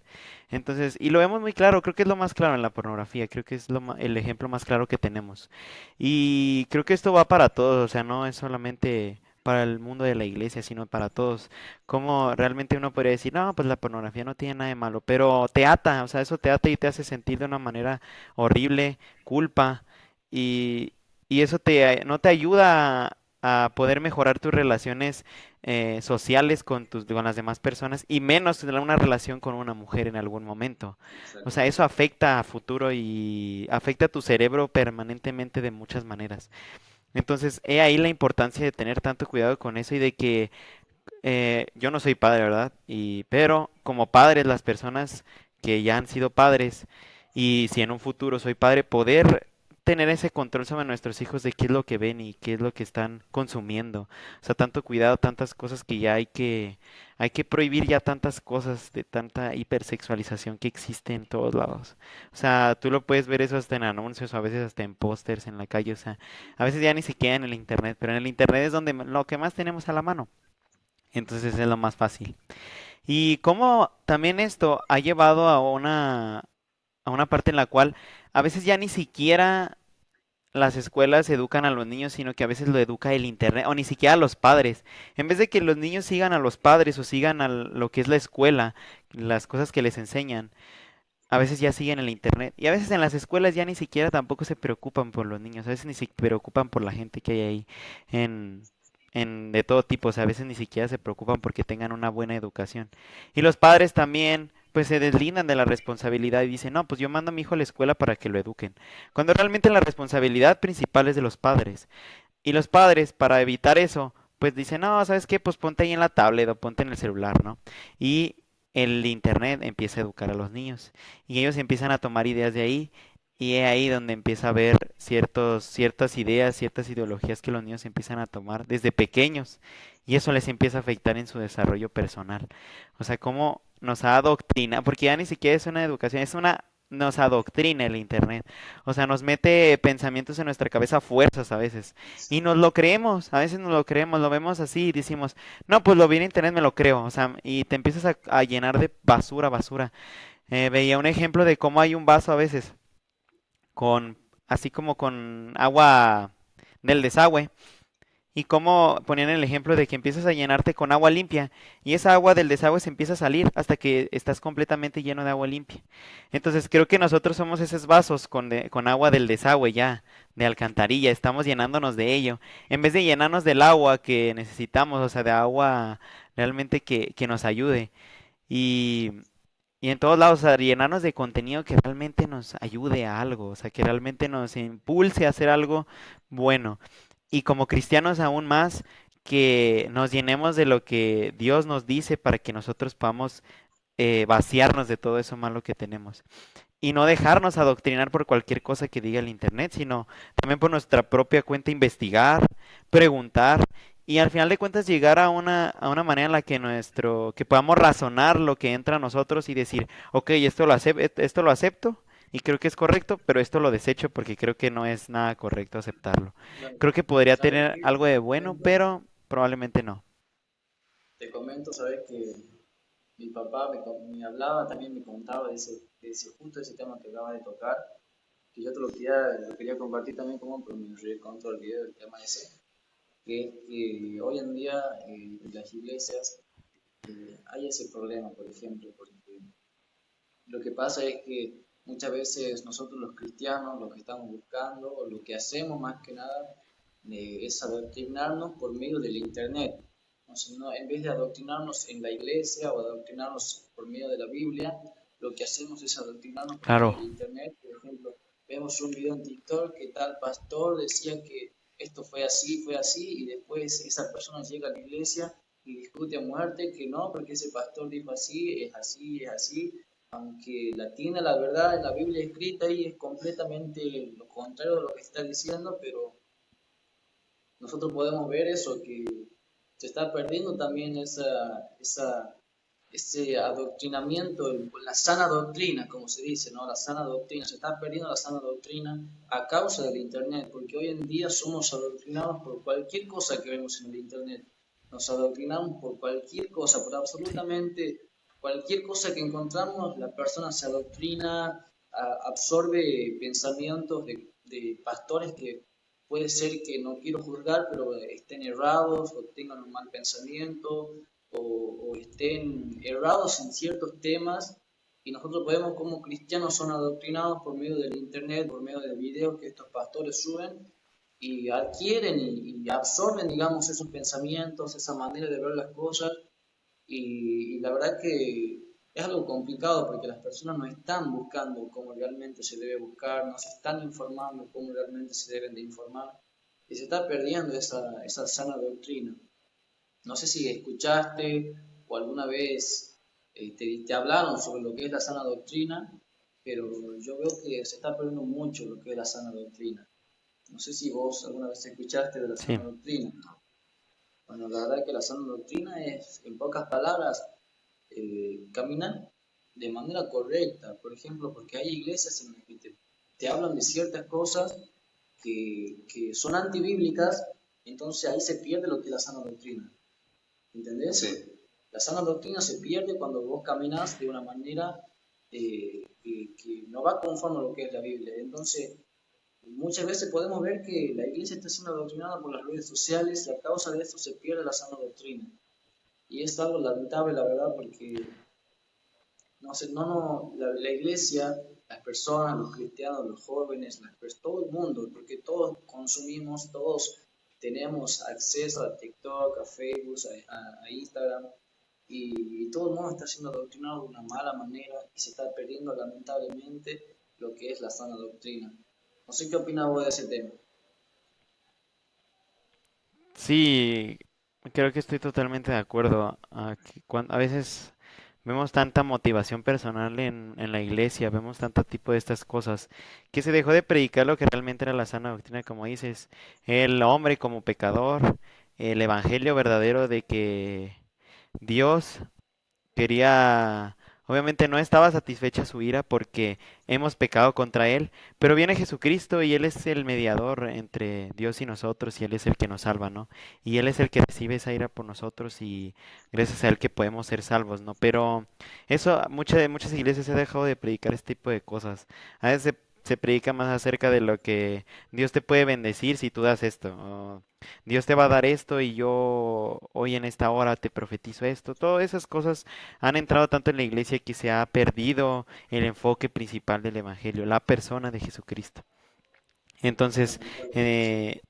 [SPEAKER 1] Entonces, y lo vemos muy claro, creo que es lo más claro en la pornografía, creo que es el ejemplo más claro que tenemos. Y creo que esto va para todos, o sea, no es solamente para el mundo de la iglesia, sino para todos. Como realmente uno podría decir, no, pues la pornografía no tiene nada de malo, pero te ata, o sea, eso te ata y te hace sentir de una manera horrible, culpa, y, y eso no te ayuda a poder mejorar tus relaciones sociales con las demás personas y menos tener una relación con una mujer en algún momento. O sea, eso
[SPEAKER 2] Exactamente.
[SPEAKER 1] afecta a futuro y afecta a tu cerebro permanentemente de muchas maneras. Entonces, he ahí la importancia de tener tanto cuidado con eso y de que yo no soy padre, ¿verdad? Pero como padres, las personas que ya han sido padres y si en un futuro soy padre, poder tener ese control sobre nuestros hijos de qué es lo que ven y qué es lo que están consumiendo. O sea, tanto cuidado, tantas cosas que ya hay que prohibir ya tantas cosas de tanta hipersexualización que existe en todos lados. O sea, tú lo puedes ver eso hasta en anuncios, o a veces hasta en pósters en la calle, o sea, a veces ya ni siquiera en el internet, pero en el internet es donde lo que más tenemos a la mano. Entonces es lo más fácil. Y cómo también esto ha llevado a una parte en la cual a veces ya ni siquiera las escuelas educan a los niños, sino que a veces lo educa el internet, o ni siquiera a los padres. En vez de que los niños sigan a los padres o sigan a lo que es la escuela, las cosas que les enseñan, a veces ya siguen el internet. Y a veces en las escuelas ya ni siquiera tampoco se preocupan por los niños, a veces ni se preocupan por la gente que hay ahí en, de todo tipo, o sea, a veces ni siquiera se preocupan porque tengan una buena educación. Y los padres también, pues se deslindan de la responsabilidad y dicen, no, pues yo mando a mi hijo a la escuela para que lo eduquen. Cuando realmente la responsabilidad principal es de los padres. Y los padres, para evitar eso, pues dicen, no, ¿sabes qué? Pues ponte ahí en la tablet o ponte en el celular, ¿no? Y el internet empieza a educar a los niños. Y ellos empiezan a tomar ideas de ahí. Y es ahí donde empieza a haber ciertas ideas, ciertas ideologías que los niños empiezan a tomar desde pequeños. Y eso les empieza a afectar en su desarrollo personal. O sea, cómo nos adoctrina, porque ya ni siquiera es una educación, nos adoctrina el internet. O sea, nos mete pensamientos en nuestra cabeza a fuerzas a veces. Y nos lo creemos, a veces nos lo creemos, lo vemos así y decimos, no, pues lo vi en internet, me lo creo. O sea, y te empiezas a llenar de basura, basura. Veía un ejemplo de cómo hay un vaso a veces, así como con agua del desagüe. Y como ponían el ejemplo de que empiezas a llenarte con agua limpia y esa agua del desagüe se empieza a salir hasta que estás completamente lleno de agua limpia. Entonces creo que nosotros somos esos vasos con agua del desagüe ya, de alcantarilla, estamos llenándonos de ello, en vez de llenarnos del agua que necesitamos, o sea, de agua realmente que nos ayude. Y, y en todos lados, o sea, llenarnos de contenido que realmente nos ayude a algo, o sea, que realmente nos impulse a hacer algo bueno. Y como cristianos aún más, que nos llenemos de lo que Dios nos dice para que nosotros podamos vaciarnos de todo eso malo que tenemos. Y no dejarnos adoctrinar por cualquier cosa que diga el internet, sino también por nuestra propia cuenta investigar, preguntar y al final de cuentas llegar a una manera en la que que podamos razonar lo que entra a nosotros y decir, ok, esto lo acepto y creo que es correcto, pero esto lo desecho porque creo que no es nada correcto aceptarlo.
[SPEAKER 2] Claro.
[SPEAKER 1] Creo que podría
[SPEAKER 2] ¿Sabes
[SPEAKER 1] tener
[SPEAKER 2] qué?
[SPEAKER 1] algo de
[SPEAKER 2] Te
[SPEAKER 1] bueno,
[SPEAKER 2] comento,
[SPEAKER 1] pero probablemente no.
[SPEAKER 2] te comento, sabes que mi papá me hablaba, también me contaba justo ese tema que acabas de tocar, que yo lo quería compartir también como, pero me recontra olvidé del tema ese, que es que hoy en día en las iglesias hay ese problema, por ejemplo, porque lo que pasa es que muchas veces nosotros los cristianos, lo que estamos buscando, o lo que hacemos más que nada, es adoctrinarnos por medio del Internet. Entonces, en vez de adoctrinarnos en la iglesia o adoctrinarnos por medio de la Biblia, lo que hacemos es adoctrinarnos por medio
[SPEAKER 1] Claro,
[SPEAKER 2] del Internet. Por ejemplo, vemos un video en TikTok que tal pastor decía que esto fue así, y después esa persona llega a la iglesia y discute a muerte que no, porque ese pastor dijo así, es así, es así, aunque la tiene la verdad en la Biblia escrita y es completamente lo contrario de lo que está diciendo, pero nosotros podemos ver eso, que se está perdiendo también ese adoctrinamiento, la sana doctrina, como se dice, ¿no? La sana doctrina, se está perdiendo la sana doctrina a causa del Internet, porque hoy en día somos adoctrinados por cualquier cosa que vemos en el Internet. Nos adoctrinamos por cualquier cosa, por
[SPEAKER 1] sí,
[SPEAKER 2] absolutamente cualquier cosa que encontramos, la persona se adoctrina, absorbe pensamientos de pastores que puede ser que no quiero juzgar, pero estén errados o tengan un mal pensamiento o estén errados en ciertos temas y nosotros podemos como cristianos son adoctrinados por medio del internet, por medio de videos que estos pastores suben y adquieren y absorben, digamos, esos pensamientos, esa manera de ver las cosas y la verdad que es algo complicado porque las personas no están buscando cómo realmente se debe buscar, no se están informando cómo realmente se deben de informar y se está perdiendo esa sana doctrina. No sé si escuchaste o alguna vez te hablaron sobre lo que es la sana doctrina, pero yo veo que se está perdiendo mucho lo que es la sana doctrina. No sé si vos alguna vez escuchaste de la
[SPEAKER 1] sí,
[SPEAKER 2] sana doctrina. Bueno, la verdad que la sana doctrina es, en pocas palabras, caminar de manera correcta. Por ejemplo, porque hay iglesias en las que te hablan de ciertas cosas que son antibíblicas, entonces ahí se pierde lo que es la sana doctrina.
[SPEAKER 3] Sí,
[SPEAKER 2] ¿Entendés? La sana doctrina se pierde cuando vos caminás de una manera que no va conforme a lo que es la Biblia. Entonces, muchas veces podemos ver que la iglesia está siendo adoctrinada por las redes sociales y a causa de esto se pierde la sana doctrina. Y es algo lamentable, la verdad, porque no sé, la iglesia, las personas, los cristianos, los jóvenes, todo el mundo, porque todos consumimos, todos tenemos acceso a TikTok, a Facebook, a Instagram, y todo el mundo está siendo adoctrinado de una mala manera y se está perdiendo lamentablemente lo que es la sana doctrina. No sé qué opinas vos de ese tema.
[SPEAKER 1] sí, creo que estoy totalmente de acuerdo. A veces vemos tanta motivación personal en la iglesia, vemos tanto tipo de estas cosas, que se dejó de predicar lo que realmente era la sana doctrina, como dices, el hombre como pecador, el evangelio verdadero de que Dios quería, obviamente no estaba satisfecha su ira porque hemos pecado contra Él, pero viene Jesucristo y Él es el mediador entre Dios y nosotros y Él es el que nos salva, ¿no? Y Él es el que recibe esa ira por nosotros y gracias a Él que podemos ser salvos, ¿no? Pero eso, muchas iglesias se ha dejado de predicar este tipo de cosas. A veces se predica más acerca de lo que Dios te puede bendecir si tú das esto. O Dios te va a dar esto y yo hoy en esta hora te profetizo esto. Todas esas cosas han entrado tanto en la iglesia que se ha perdido el enfoque principal del evangelio, la persona de Jesucristo. Entonces,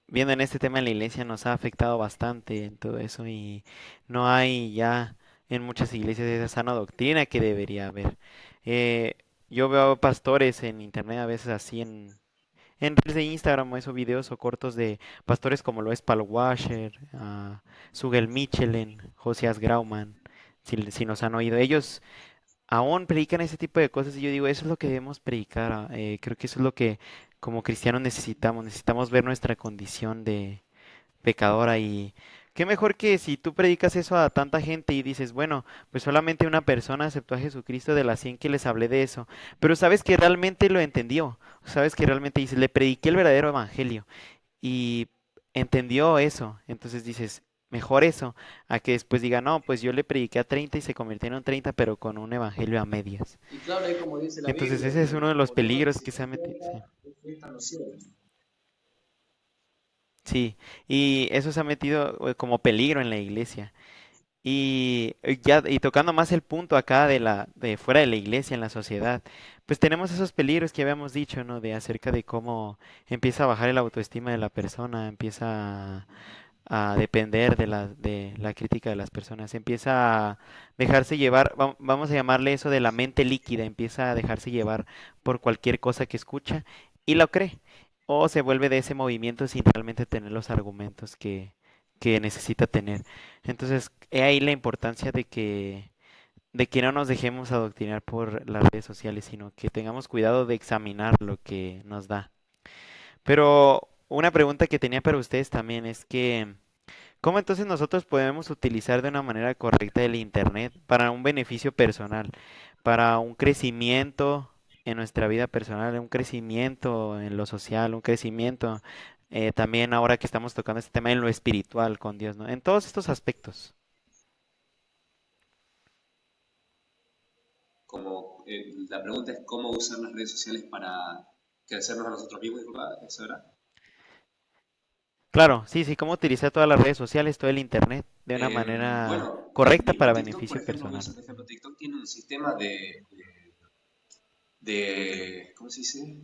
[SPEAKER 1] viendo en este tema en la iglesia nos ha afectado bastante en todo eso y no hay ya en muchas iglesias esa sana doctrina que debería haber. Eh, yo veo pastores en internet a veces así en reels de Instagram o esos videos o cortos de pastores como lo es Paul Washer, Sugel Michelin, Josias Grauman, si nos han oído. Ellos aún predican ese tipo de cosas y yo digo, eso es lo que debemos predicar. Creo que eso es lo que como cristianos necesitamos. Necesitamos ver nuestra condición de pecadora y qué mejor que si tú predicas eso a tanta gente y dices, bueno, pues solamente una persona aceptó a Jesucristo de las 100 que les hablé de eso, pero sabes que realmente lo entendió, sabes que realmente dices, le prediqué el verdadero evangelio y entendió eso. Entonces dices, mejor eso, a que después diga, no, pues yo le prediqué a 30 y se convirtieron en 30, pero con un evangelio a medias.
[SPEAKER 2] Y claro, es como dice la
[SPEAKER 1] Entonces
[SPEAKER 2] Biblia,
[SPEAKER 1] ese es
[SPEAKER 2] que
[SPEAKER 1] uno de los
[SPEAKER 2] por uno que
[SPEAKER 1] peligros
[SPEAKER 2] se
[SPEAKER 1] que se ha metido.
[SPEAKER 2] convierta,
[SPEAKER 1] Sí,
[SPEAKER 2] están los cielos.
[SPEAKER 1] sí, y eso se ha metido como peligro en la iglesia. Y ya y tocando más el punto acá de fuera de la iglesia en la sociedad, pues tenemos esos peligros que habíamos dicho, ¿no? De acerca de cómo empieza a bajar el autoestima de la persona, empieza a depender de la crítica de las personas, empieza a dejarse llevar, vamos a llamarle eso de la mente líquida, empieza a dejarse llevar por cualquier cosa que escucha y lo cree, o se vuelve de ese movimiento sin realmente tener los argumentos que necesita tener. Entonces, he ahí la importancia de que no nos dejemos adoctrinar por las redes sociales, sino que tengamos cuidado de examinar lo que nos da. Pero una pregunta que tenía para ustedes también es que ¿cómo entonces nosotros podemos utilizar de una manera correcta el Internet para un beneficio personal, para un crecimiento en nuestra vida personal, un crecimiento en lo social, un crecimiento también ahora que estamos tocando este tema en lo espiritual con Dios, ¿no? En todos estos aspectos.
[SPEAKER 3] Como, la pregunta es cómo usar las redes sociales para crecernos a nosotros mismos, disculpa, ¿eso era?
[SPEAKER 1] Claro, sí, sí, cómo utilizar todas las redes sociales, todo el Internet de una manera
[SPEAKER 3] Bueno, el
[SPEAKER 1] correcta
[SPEAKER 3] mismo
[SPEAKER 1] para
[SPEAKER 3] TikTok, por
[SPEAKER 1] beneficio
[SPEAKER 3] ejemplo,
[SPEAKER 1] personal.
[SPEAKER 3] por ejemplo, TikTok tiene un sistema ¿cómo se dice?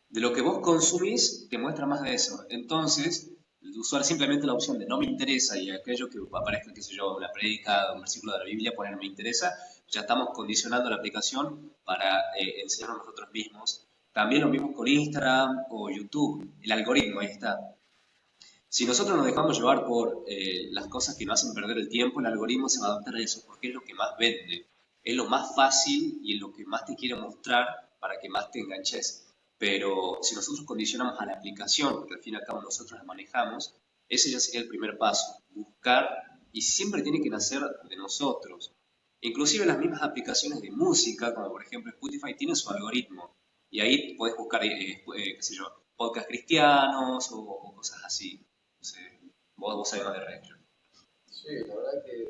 [SPEAKER 3] De lo que vos consumís, te muestra más de eso. Entonces, usar simplemente la opción de no me interesa y aquello que aparezca, qué sé yo, una prédica, un versículo de la Biblia, poner me interesa, ya estamos condicionando la aplicación para enseñarnos nosotros mismos. También lo mismo con Instagram o YouTube, el algoritmo, ahí está. Si nosotros nos dejamos llevar por las cosas que nos hacen perder el tiempo, el algoritmo se va a adaptar a eso, porque es lo que más vende, es lo más fácil y es lo que más te quiere mostrar para que más te enganches. Pero si nosotros condicionamos a la aplicación, porque al fin y al cabo nosotros la manejamos, ese ya sería el primer paso, buscar, y siempre tiene que nacer de nosotros. Inclusive las mismas aplicaciones de música, como por ejemplo Spotify, tienen su algoritmo, y ahí puedes buscar, qué sé yo, podcast cristianos o cosas así. No sé, vos sabés más de regla.
[SPEAKER 2] Sí, la verdad que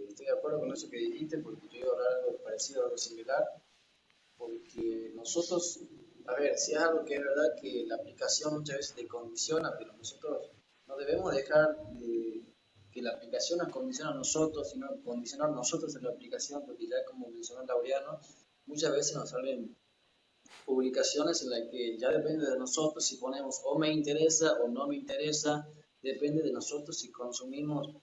[SPEAKER 2] estoy de acuerdo con eso que dijiste, porque yo iba a hablar algo parecido, algo similar, porque nosotros, a ver, si es algo que es verdad que la aplicación muchas veces te condiciona, pero nosotros no debemos dejar que la aplicación nos condicione a nosotros, sino condicionar nosotros en la aplicación, porque ya como mencionó Laureano, muchas veces nos salen publicaciones en las que ya depende de nosotros si ponemos o me interesa o no me interesa, depende de nosotros si consumimos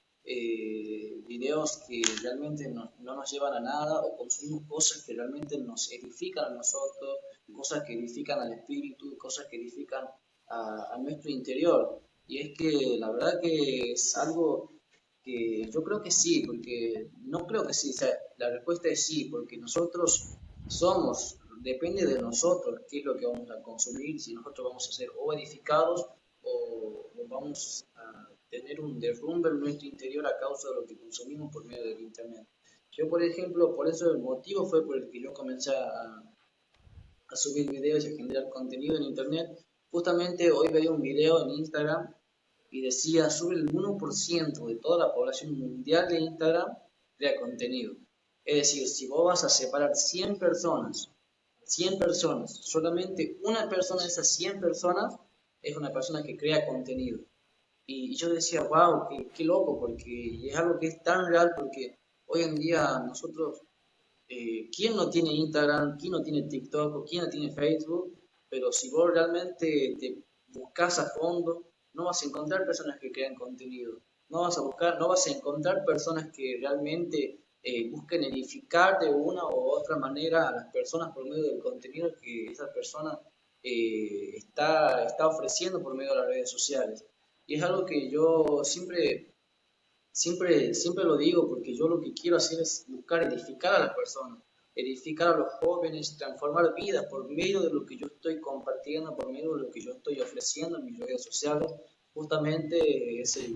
[SPEAKER 2] videos que realmente no nos llevan a nada o consumimos cosas que realmente nos edifican a nosotros, cosas que edifican al espíritu, cosas que edifican a nuestro interior. Y es que la verdad que es algo que yo creo que sí, porque no creo que sí, o sea, la respuesta es sí, porque nosotros somos, depende de nosotros qué es lo que vamos a consumir, si nosotros vamos a ser o edificados o vamos a tener un derrumbe en nuestro interior a causa de lo que consumimos por medio del Internet. Yo, por ejemplo, por eso el motivo fue por el que yo comencé a subir videos y a generar contenido en Internet. Justamente hoy veía un video en Instagram y decía sobre el 1% de toda la población mundial de Instagram crea contenido. Es decir, si vos vas a separar 100 personas 100 personas, solamente una persona de esas 100 personas es una persona que crea contenido. Y yo decía, wow, qué loco, porque es algo que es tan real, porque hoy en día nosotros, ¿quién no tiene Instagram? ¿Quién no tiene TikTok? ¿O quién no tiene Facebook? Pero si vos realmente te buscas a fondo, no vas a encontrar personas que crean contenido. No vas a encontrar personas que realmente busquen edificar de una u otra manera a las personas por medio del contenido que esa persona está ofreciendo por medio de las redes sociales. Y es algo que yo siempre lo digo porque yo lo que quiero hacer es buscar edificar a las personas, edificar a los jóvenes, transformar vidas por medio de lo que yo estoy compartiendo, por medio de lo que yo estoy ofreciendo en mis redes sociales. Justamente ese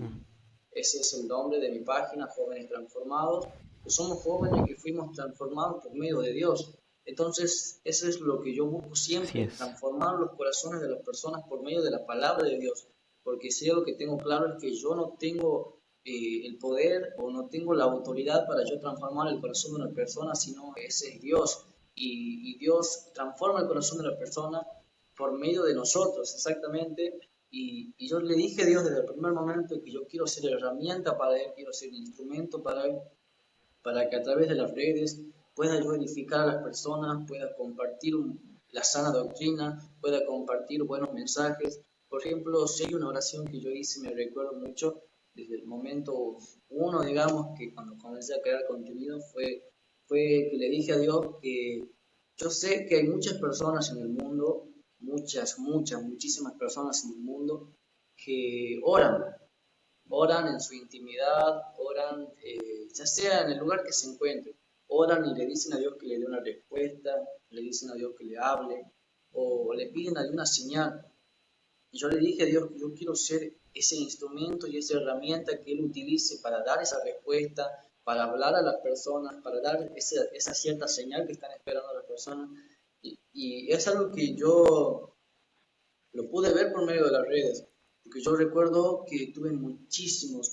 [SPEAKER 2] es el nombre de mi página, Jóvenes Transformados, que somos jóvenes que fuimos transformados por medio de Dios. Entonces, eso es lo que yo busco
[SPEAKER 1] Así
[SPEAKER 2] siempre,
[SPEAKER 1] es.
[SPEAKER 2] transformar los corazones de las personas por medio de la palabra de Dios, porque si algo que tengo claro es que yo no tengo el poder o no tengo la autoridad para yo transformar el corazón de una persona, sino ese es Dios. Y Dios transforma el corazón de la persona por medio de nosotros, exactamente. Y yo le dije a Dios desde el primer momento que yo quiero ser herramienta para Él, quiero ser instrumento para Él, para que a través de las redes pueda yo edificar a las personas, pueda compartir la sana doctrina, pueda compartir buenos mensajes. Por ejemplo, si hay una oración que yo hice, me recuerdo mucho, desde el momento uno, digamos, que cuando comencé a crear contenido, fue que le dije a Dios que yo sé que hay muchas personas en el mundo, muchísimas personas en el mundo que oran en su intimidad, oran ya sea en el lugar que se encuentre, oran y le dicen a Dios que le dé una respuesta, le dicen a Dios que le hable o le piden alguna señal. Y yo le dije a Dios que yo quiero ser ese instrumento y esa herramienta que Él utilice para dar esa respuesta, para hablar a las personas, para dar esa cierta señal que están esperando las personas. Y es algo que yo lo pude ver por medio de las redes, porque yo recuerdo que tuve muchísimos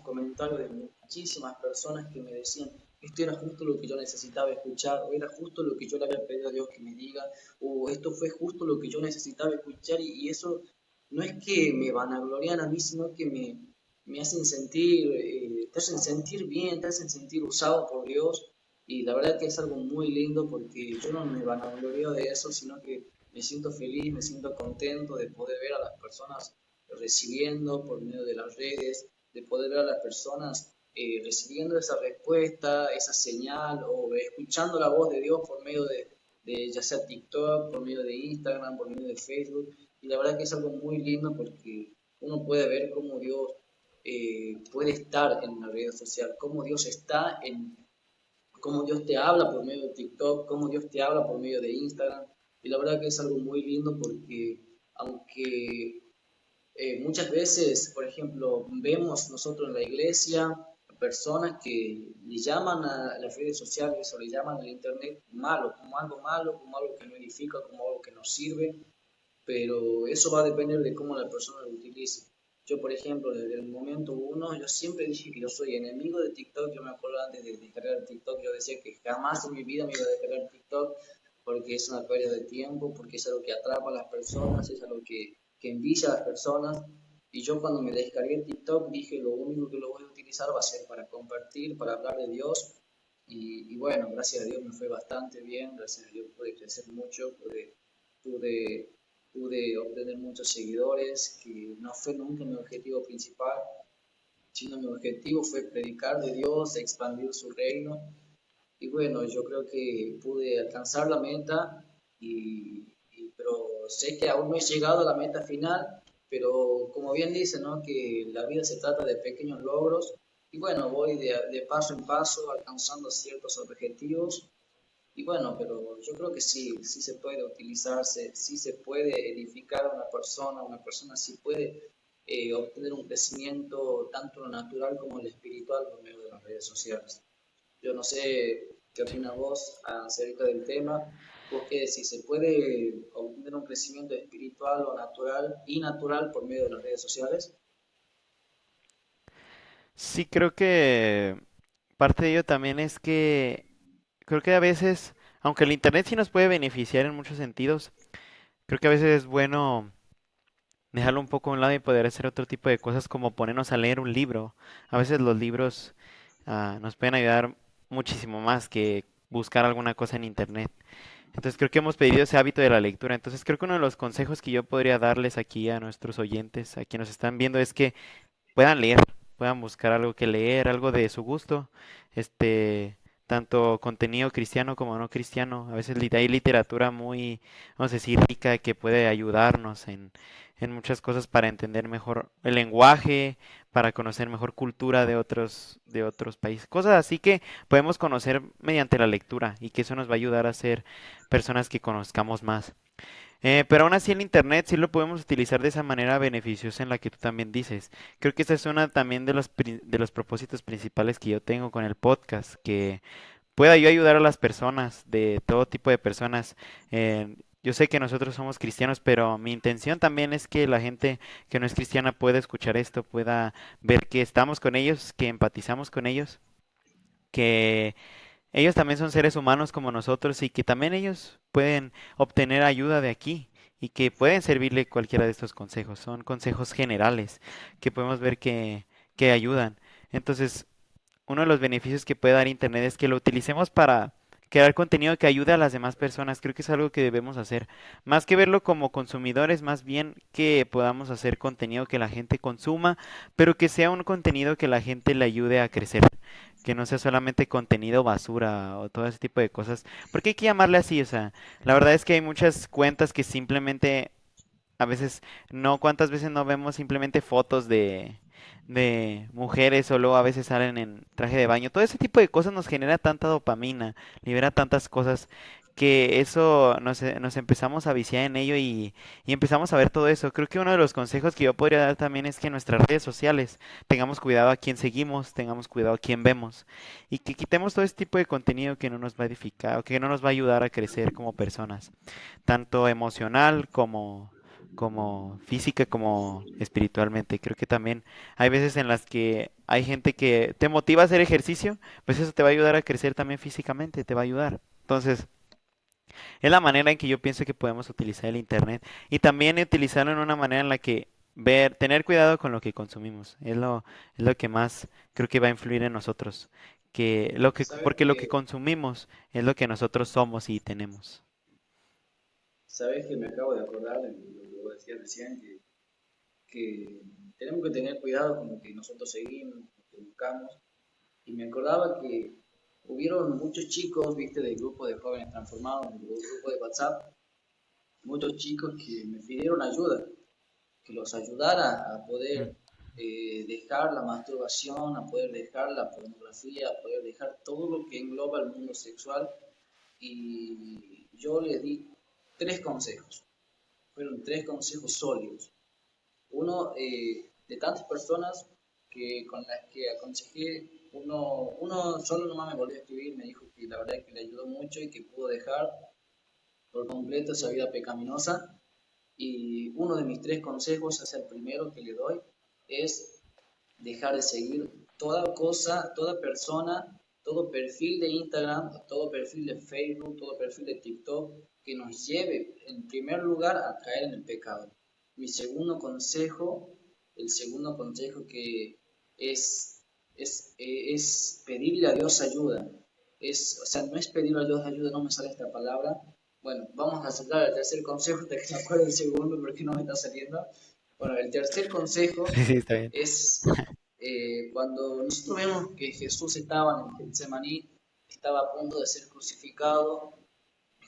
[SPEAKER 2] comentarios de muchísimas personas que me decían, esto era justo lo que yo necesitaba escuchar, o era justo lo que yo le había pedido a Dios que me diga, o esto fue justo lo que yo necesitaba escuchar, y eso no es que me vanaglorian a mí, sino que me hacen sentir, te hacen sentir bien, te hacen sentir usado por Dios, y la verdad que es algo muy lindo porque yo no me vanaglorio de eso, sino que me siento feliz, me siento contento de poder ver a las personas recibiendo por medio de las redes, de poder ver a las personas recibiendo esa respuesta, esa señal o escuchando la voz de Dios por medio de ya sea TikTok, por medio de Instagram, por medio de Facebook. Y la verdad que es algo muy lindo porque uno puede ver cómo Dios puede estar en una red social, cómo Dios está en cómo Dios te habla por medio de TikTok, cómo Dios te habla por medio de Instagram. Y la verdad que es algo muy lindo porque aunque muchas veces, por ejemplo, vemos nosotros en la iglesia personas que le llaman a las redes sociales o le llaman al internet malo, como algo que no edifica, como algo que no sirve, pero eso va a depender de cómo la persona lo utilice. Yo, por ejemplo, desde el momento uno, yo siempre dije que yo soy enemigo de TikTok. Yo me acuerdo antes de descargar TikTok, yo decía que jamás en mi vida me iba a descargar TikTok porque es una pérdida de tiempo, porque es algo que atrapa a las personas, es algo que envicia a las personas. Y yo cuando me descargué TikTok dije, lo único que lo voy a utilizar va a ser para compartir, para hablar de Dios. Y bueno, gracias a Dios me fue bastante bien, gracias a Dios pude crecer mucho, pude pude obtener muchos seguidores, que no fue nunca mi objetivo principal, sino mi objetivo fue predicar de Dios, expandir su reino. Y bueno, yo creo que pude alcanzar la meta, pero sé que aún no he llegado a la meta final, pero como bien dice, ¿no? Que la vida se trata de pequeños logros. Y bueno, voy de paso en paso alcanzando ciertos objetivos y bueno, pero yo creo que sí, sí se puede utilizarse, sí se puede edificar a una persona sí puede obtener un crecimiento tanto lo natural como lo espiritual por medio de las redes sociales. Yo no sé qué opinas vos acerca del tema, vos qué decís, ¿se puede obtener un crecimiento espiritual o natural y natural por medio de las redes sociales?
[SPEAKER 1] Sí, creo que parte de ello también es que creo que a veces aunque el internet sí nos puede beneficiar en muchos sentidos, creo que a veces es bueno dejarlo un poco a un lado y poder hacer otro tipo de cosas como ponernos a leer un libro. A veces los libros nos pueden ayudar muchísimo más que buscar alguna cosa en internet. Entonces creo que hemos pedido ese hábito de la lectura. Entonces creo que uno de los consejos que yo podría darles aquí a nuestros oyentes, a quienes nos están viendo, es que puedan leer, puedan buscar algo que leer, algo de su gusto, este, tanto contenido cristiano como no cristiano. A veces hay literatura muy, vamos a decir, rica que puede ayudarnos en muchas cosas para entender mejor el lenguaje, para conocer mejor cultura de otros países. Cosas así que podemos conocer mediante la lectura y que eso nos va a ayudar a ser personas que conozcamos más. Pero aún así el Internet sí lo podemos utilizar de esa manera beneficiosa en la que tú también dices. Creo que esa es una también de de los propósitos principales que yo tengo con el podcast, que pueda yo ayudar a las personas, de todo tipo de personas. Yo sé que nosotros somos cristianos, pero mi intención también es que la gente que no es cristiana pueda escuchar esto, pueda ver que estamos con ellos, que empatizamos con ellos, que ellos también son seres humanos como nosotros y que también ellos pueden obtener ayuda de aquí y que pueden servirle cualquiera de estos consejos. Son consejos generales que podemos ver que ayudan. Entonces, uno de los beneficios que puede dar Internet es que lo utilicemos para crear contenido que ayude a las demás personas. Creo que es algo que debemos hacer. Más que verlo como consumidores, más bien que podamos hacer contenido que la gente consuma, pero que sea un contenido que la gente le ayude a crecer. Que no sea solamente contenido basura o todo ese tipo de cosas. Porque hay que llamarle así, o sea, la verdad es que hay muchas cuentas que simplemente a veces no, ¿cuántas veces no vemos simplemente fotos de mujeres o luego a veces salen en traje de baño? Todo ese tipo de cosas nos genera tanta dopamina, libera tantas cosas que eso nos empezamos a viciar en ello y empezamos a ver todo eso. Creo que uno de los consejos que yo podría dar también es que en nuestras redes sociales tengamos cuidado a quién seguimos, tengamos cuidado a quién vemos y que quitemos todo ese tipo de contenido que no nos va a edificar o que no nos va a ayudar a crecer como personas, tanto emocional como física como espiritualmente. Creo que también hay veces en las que hay gente que te motiva a hacer ejercicio, pues eso te va a ayudar a crecer también físicamente, te va a ayudar. Entonces, es la manera en que yo pienso que podemos utilizar el internet y también utilizarlo en una manera en la que tener cuidado con lo que consumimos. Es lo que más creo que va a influir en nosotros,
[SPEAKER 2] Sabes
[SPEAKER 1] porque lo que
[SPEAKER 2] que,
[SPEAKER 1] consumimos es lo que nosotros somos y tenemos.
[SPEAKER 2] sabes que me acabo de acordar de lo que vos decías recién, que tenemos que tener cuidado con lo que nosotros seguimos, lo que buscamos. Y me acordaba que hubieron muchos chicos, viste, del grupo de jóvenes transformados, del grupo de WhatsApp, muchos chicos que me pidieron ayuda, que los ayudara a
[SPEAKER 1] Mm.
[SPEAKER 2] poder dejar la masturbación, a poder dejar la pornografía, a poder dejar todo lo que engloba el mundo sexual. Y yo les di tres consejos, fueron tres consejos sólidos. Uno, de tantas personas con las que aconsejé, uno solo nomás me volvió a escribir, me dijo que la verdad es que le ayudó mucho y que pudo dejar por completo esa vida pecaminosa. Y uno de mis tres consejos, es el primero que le doy, es dejar de seguir toda cosa, toda persona, todo perfil de Instagram, todo perfil de Facebook, todo perfil de TikTok que nos lleve en primer lugar a caer en el pecado. Mi segundo consejo, el segundo consejo que es, es pedirle a Dios ayuda. O sea, no es pedirle a Dios ayuda, no me sale esta palabra. Bueno, vamos a aceptar el tercer consejo, hasta que me acuerdo del segundo porque no me está saliendo. Bueno, el tercer consejo
[SPEAKER 1] Sí, sí, está bien.
[SPEAKER 2] es cuando nosotros vemos que Jesús estaba en el Getsemaní, estaba a punto de ser crucificado,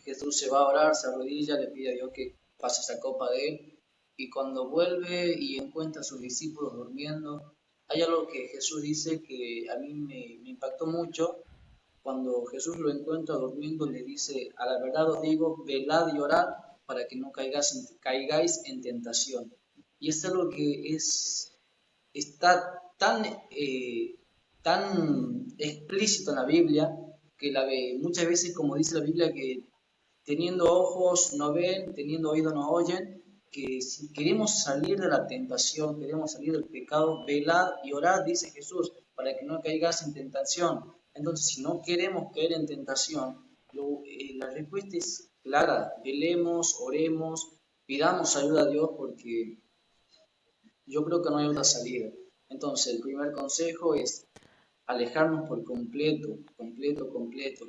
[SPEAKER 2] Jesús se va a orar, se arrodilla, le pide a Dios que pase esa copa de él, y cuando vuelve y encuentra a sus discípulos durmiendo, hay algo que Jesús dice que a mí me impactó mucho. Cuando Jesús lo encuentra durmiendo, le dice: a la verdad os digo, velad y orad para que no caigáis en tentación. Y es algo que está tan explícito en la Biblia que muchas veces, como dice la Biblia, que teniendo ojos no ven, teniendo oídos no oyen, que si queremos salir de la tentación, queremos salir del pecado, velad y orad, dice Jesús, para que no caigas en tentación. Entonces, si no queremos caer en tentación, La respuesta es clara, velemos, oremos, pidamos ayuda a Dios porque yo creo que no hay otra salida. Entonces, el primer consejo es alejarnos por completo, completo, completo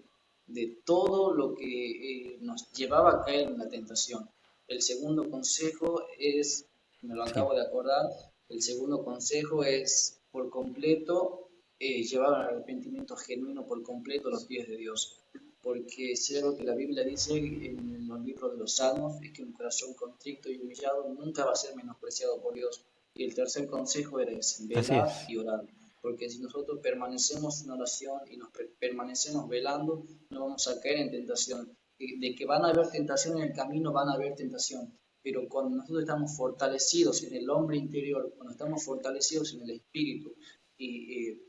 [SPEAKER 2] de todo lo que nos llevaba a caer en la tentación. El segundo consejo es, me lo
[SPEAKER 1] Sí,
[SPEAKER 2] acabo de acordar, el segundo consejo es por completo llevar al arrepentimiento genuino por completo a los pies de Dios. Porque si algo que la Biblia dice en los libros de los Salmos es que un corazón contrito y humillado nunca va a ser menospreciado por Dios. Y el tercer consejo es
[SPEAKER 1] así
[SPEAKER 2] velar
[SPEAKER 1] es.
[SPEAKER 2] y orar. Porque si nosotros permanecemos en oración y nos permanecemos velando, no vamos a caer en tentación. De que van a haber tentación en el camino, van a haber tentación. Pero cuando nosotros estamos fortalecidos en el hombre interior, cuando estamos fortalecidos en el espíritu, y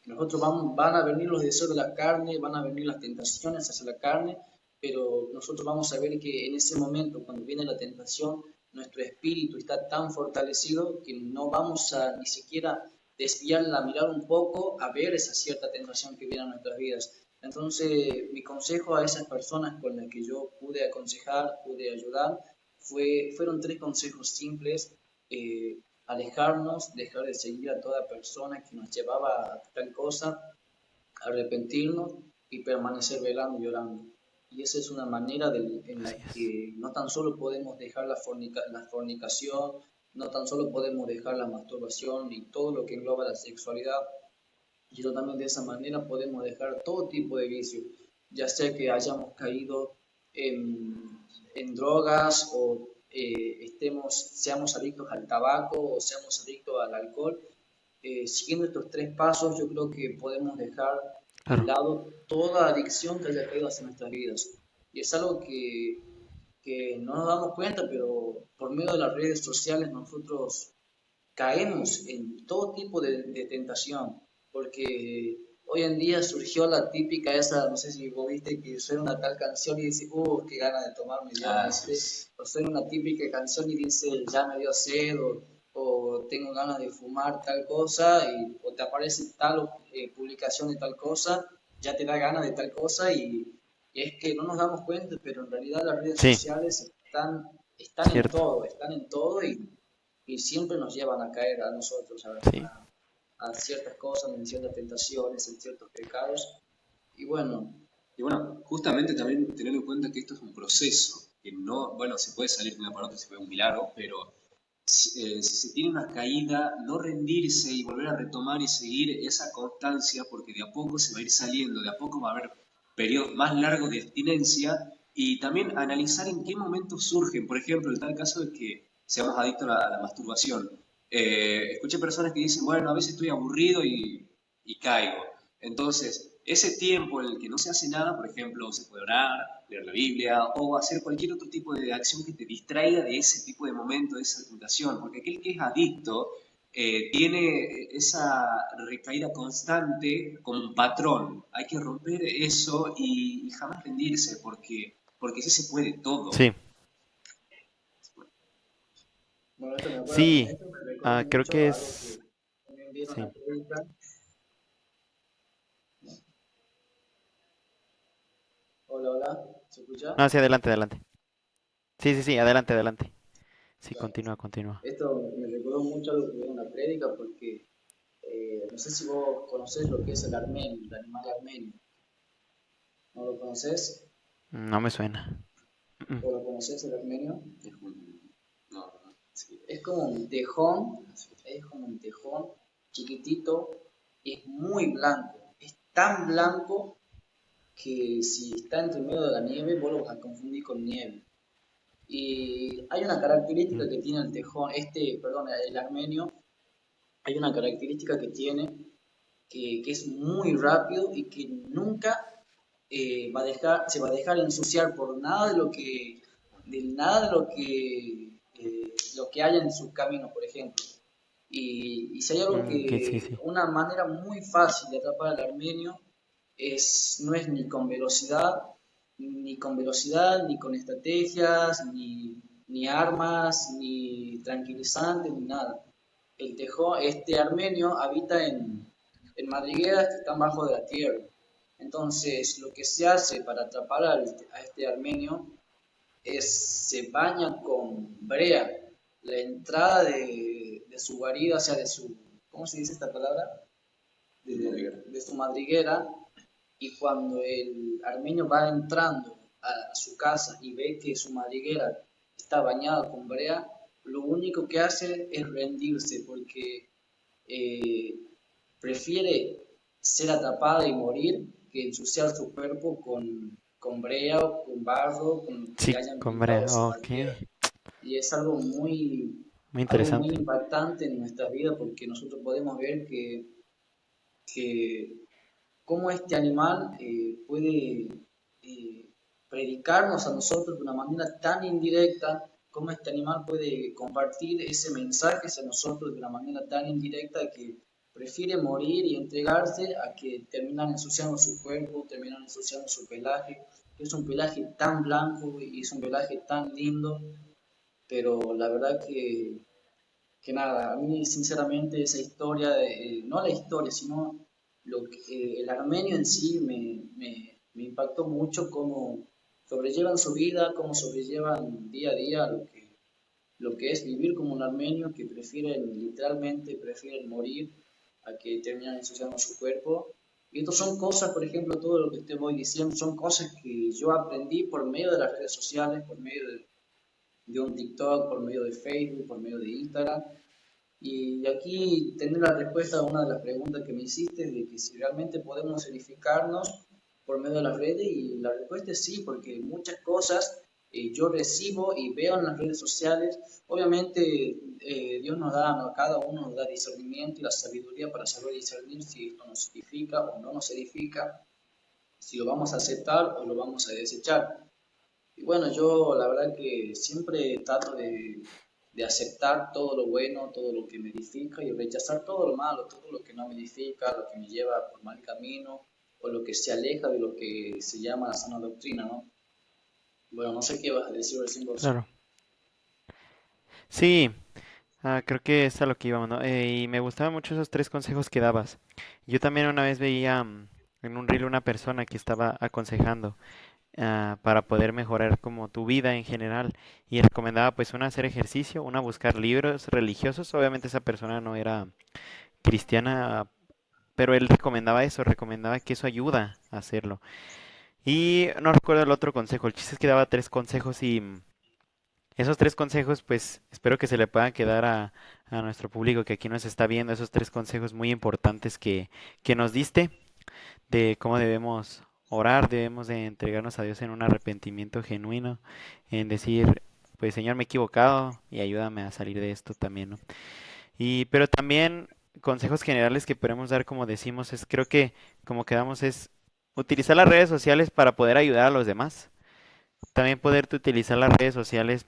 [SPEAKER 2] nosotros van a venir los deseos de la carne, van a venir las tentaciones hacia la carne, pero nosotros vamos a ver que en ese momento, cuando viene la tentación, nuestro espíritu está tan fortalecido que no vamos a ni siquiera desviar la mirada un poco a ver esa cierta tentación que viene a nuestras vidas. Entonces, mi consejo a esas personas con las que yo pude aconsejar, pude ayudar, fueron tres consejos simples. Alejarnos, dejar de seguir a toda persona que nos llevaba a tal cosa, arrepentirnos y permanecer velando y llorando. Y esa es una manera en la
[SPEAKER 1] Así es.
[SPEAKER 2] que no tan solo podemos dejar la fornicación, no tan solo podemos dejar la masturbación y todo lo que engloba la sexualidad, sino también de esa manera podemos dejar todo tipo de vicio, ya sea que hayamos caído en drogas o seamos adictos al tabaco o seamos adictos al alcohol. Siguiendo estos tres pasos, yo creo que podemos dejar de
[SPEAKER 1] Claro.
[SPEAKER 2] lado toda adicción que haya caído hacia nuestras vidas. Y es algo que no nos damos cuenta, pero por medio de las redes sociales nosotros caemos en todo tipo de tentación, porque hoy en día surgió la típica esa, no sé si vos viste, que suena una tal canción y dice, qué gana de tomar me dio,
[SPEAKER 3] Ah, sí.
[SPEAKER 2] ¿viste? O suena una típica canción y dice, ya me dio sed, o tengo ganas de fumar tal cosa, o te aparece tal publicación de tal cosa, ya te da ganas de tal cosa, y es que no nos damos cuenta, pero en realidad las redes
[SPEAKER 1] Sí,
[SPEAKER 2] sociales
[SPEAKER 1] cierto.
[SPEAKER 2] están en todo y siempre nos llevan a caer a nosotros,
[SPEAKER 1] Sí,
[SPEAKER 2] a ciertas cosas, en ciertas tentaciones, en ciertos pecados. Y bueno,
[SPEAKER 3] Y bueno, justamente también tener en cuenta que esto es un proceso, que no, bueno, se puede salir de una para otra, se ve un milagro, pero si se tiene una caída, no rendirse y volver a retomar y seguir esa constancia, porque de a poco se va a ir saliendo, de a poco va a haber periodos más largos de abstinencia y también analizar en qué momentos surgen. Por ejemplo, el tal caso de que seamos adictos a la masturbación. Escuché personas que dicen, bueno, a veces estoy aburrido y caigo. Entonces, ese tiempo en el que no se hace nada, por ejemplo, se puede orar, leer la Biblia o hacer cualquier otro tipo de acción que te distraiga de ese tipo de momento, de esa tentación, porque aquel que es adicto tiene esa recaída constante como un patrón. Hay que romper eso y jamás rendirse, porque sí se puede todo.
[SPEAKER 1] sí,
[SPEAKER 2] bueno,
[SPEAKER 1] sí.
[SPEAKER 2] esto me recuerda
[SPEAKER 1] Creo
[SPEAKER 2] mucho
[SPEAKER 1] que
[SPEAKER 2] a algo
[SPEAKER 1] es...
[SPEAKER 2] que también vieron
[SPEAKER 1] Sí.
[SPEAKER 2] la prédica. Hola, hola, ¿se escucha?
[SPEAKER 1] No, sí, adelante, adelante. Sí, sí, sí, adelante, adelante. Sí,
[SPEAKER 2] Claro.
[SPEAKER 1] continúa, continúa.
[SPEAKER 2] Esto me recordó mucho a algo que vieron en la prédica porque no sé si vos conocés lo que es el armenio, el animal armenio. ¿No lo conocés?
[SPEAKER 1] No me suena. Mm,
[SPEAKER 2] ¿O lo conocés el armenio?
[SPEAKER 3] Es un- no, no, sí,
[SPEAKER 2] Es como un tejón, es como un tejón chiquitito, es muy blanco, es tan blanco que si está entre medio de la nieve, vos lo vas a confundir con nieve. Y hay una característica
[SPEAKER 1] mm,
[SPEAKER 2] que tiene el tejón, perdón, el armenio, hay una característica que tiene que es muy rápido y que nunca se va a dejar ensuciar por nada de nada lo que haya en su camino, por ejemplo. Y si hay algo
[SPEAKER 1] que sí, sí.
[SPEAKER 2] una manera muy fácil de atrapar al armenio no es ni con estrategias, ni armas, ni tranquilizantes, ni nada. Este armenio habita en madrigueras que están bajo de la tierra. Entonces, lo que se hace para atrapar a este armenio se baña con brea. La entrada de su guarida, o sea, ¿cómo se dice esta palabra? De su madriguera, y cuando el armenio va entrando a su casa y ve que su madriguera está bañada con brea, lo único que hace es rendirse porque eh, prefiere ser atrapada y morir que ensuciar su cuerpo con brea o con barro, con lo que
[SPEAKER 1] Sí,
[SPEAKER 2] hayan
[SPEAKER 1] hombre,
[SPEAKER 2] pintado su
[SPEAKER 1] ok,
[SPEAKER 2] madriguera. Y es
[SPEAKER 1] muy
[SPEAKER 2] algo muy
[SPEAKER 1] interesante.
[SPEAKER 2] impactante en nuestra vida porque nosotros podemos ver que cómo este animal puede predicarnos a nosotros de una manera tan indirecta, cómo este animal puede compartir ese mensaje hacia nosotros de una manera tan indirecta que prefiere morir y entregarse a que terminan ensuciando su cuerpo, terminan ensuciando su pelaje, que es un pelaje tan blanco y es un pelaje tan lindo, pero la verdad que nada, a mí sinceramente esa historia, no la historia, sino el armenio en sí me impactó mucho cómo sobrellevan su vida, cómo sobrellevan día a día lo que es vivir como un armenio que prefieren morir a que terminan ensuciando su cuerpo. Y esto son cosas, por ejemplo, todo lo que te voy diciendo, son cosas que yo aprendí por medio de las redes sociales, por medio de un TikTok, por medio de Facebook, por medio de Instagram. Y aquí tener la respuesta a una de las preguntas que me hiciste de que si realmente podemos edificarnos por medio de las redes, y la respuesta es sí, porque muchas cosas yo recibo y veo en las redes sociales. Obviamente Dios nos da, a cada uno nos da discernimiento y la sabiduría para saber discernir si esto nos edifica o no nos edifica, si lo vamos a aceptar o lo vamos a desechar. Y bueno, yo la verdad que siempre trato de aceptar todo lo bueno, todo lo que me edifica y rechazar todo lo malo, todo lo que no me edifica, lo que me lleva por mal camino o lo que se aleja de lo que se llama sana doctrina, ¿no? Bueno, no sé qué vas a decir recién vos.
[SPEAKER 1] Claro. Sí, creo que es a lo que íbamos, ¿no? Y me gustaban mucho esos tres consejos que dabas. Yo también una vez veía en un reel una persona que estaba aconsejando para poder mejorar como tu vida en general y recomendaba pues una hacer ejercicio, una buscar libros religiosos. Obviamente esa persona no era cristiana, pero él recomendaba eso, recomendaba que eso ayuda a hacerlo. Y no recuerdo el otro consejo, el chiste es que daba tres consejos y esos tres consejos pues espero que se le puedan quedar a nuestro público que aquí nos está viendo, esos tres consejos muy importantes que nos diste de cómo debemos orar, debemos de entregarnos a Dios en un arrepentimiento genuino, en decir, pues Señor, me he equivocado y ayúdame a salir de esto también, ¿no? Y pero también consejos generales que podemos dar, como decimos, es creo que como quedamos es utilizar las redes sociales para poder ayudar a los demás. También poder utilizar las redes sociales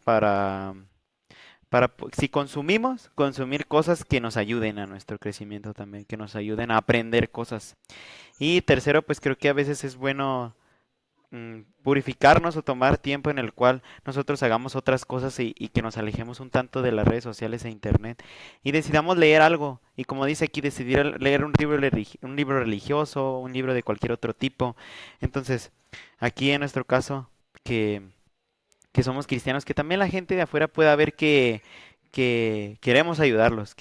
[SPEAKER 1] si consumimos, consumir cosas que nos ayuden a nuestro crecimiento también, que nos ayuden a aprender cosas. Y tercero, pues creo que a veces es bueno purificarnos o tomar tiempo en el cual nosotros hagamos otras cosas y que nos alejemos un tanto de las redes sociales e internet y decidamos leer algo. Y como dice aquí, decidir leer un libro religioso, un libro de cualquier otro tipo. Entonces, aquí en nuestro caso, que, que somos cristianos, que también la gente de afuera pueda ver que queremos ayudarlos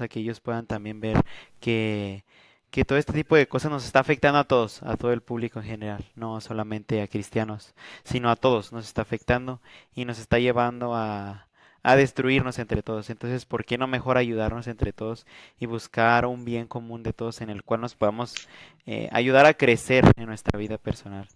[SPEAKER 1] a que ellos puedan también ver que que todo este tipo de cosas nos está afectando a todos, a todo el público en general, no solamente a cristianos, sino a todos nos está afectando y nos está llevando a destruirnos entre todos. Entonces, ¿por qué no mejor ayudarnos entre todos y buscar un bien común de todos en el cual nos podamos ayudar a crecer en nuestra vida personal?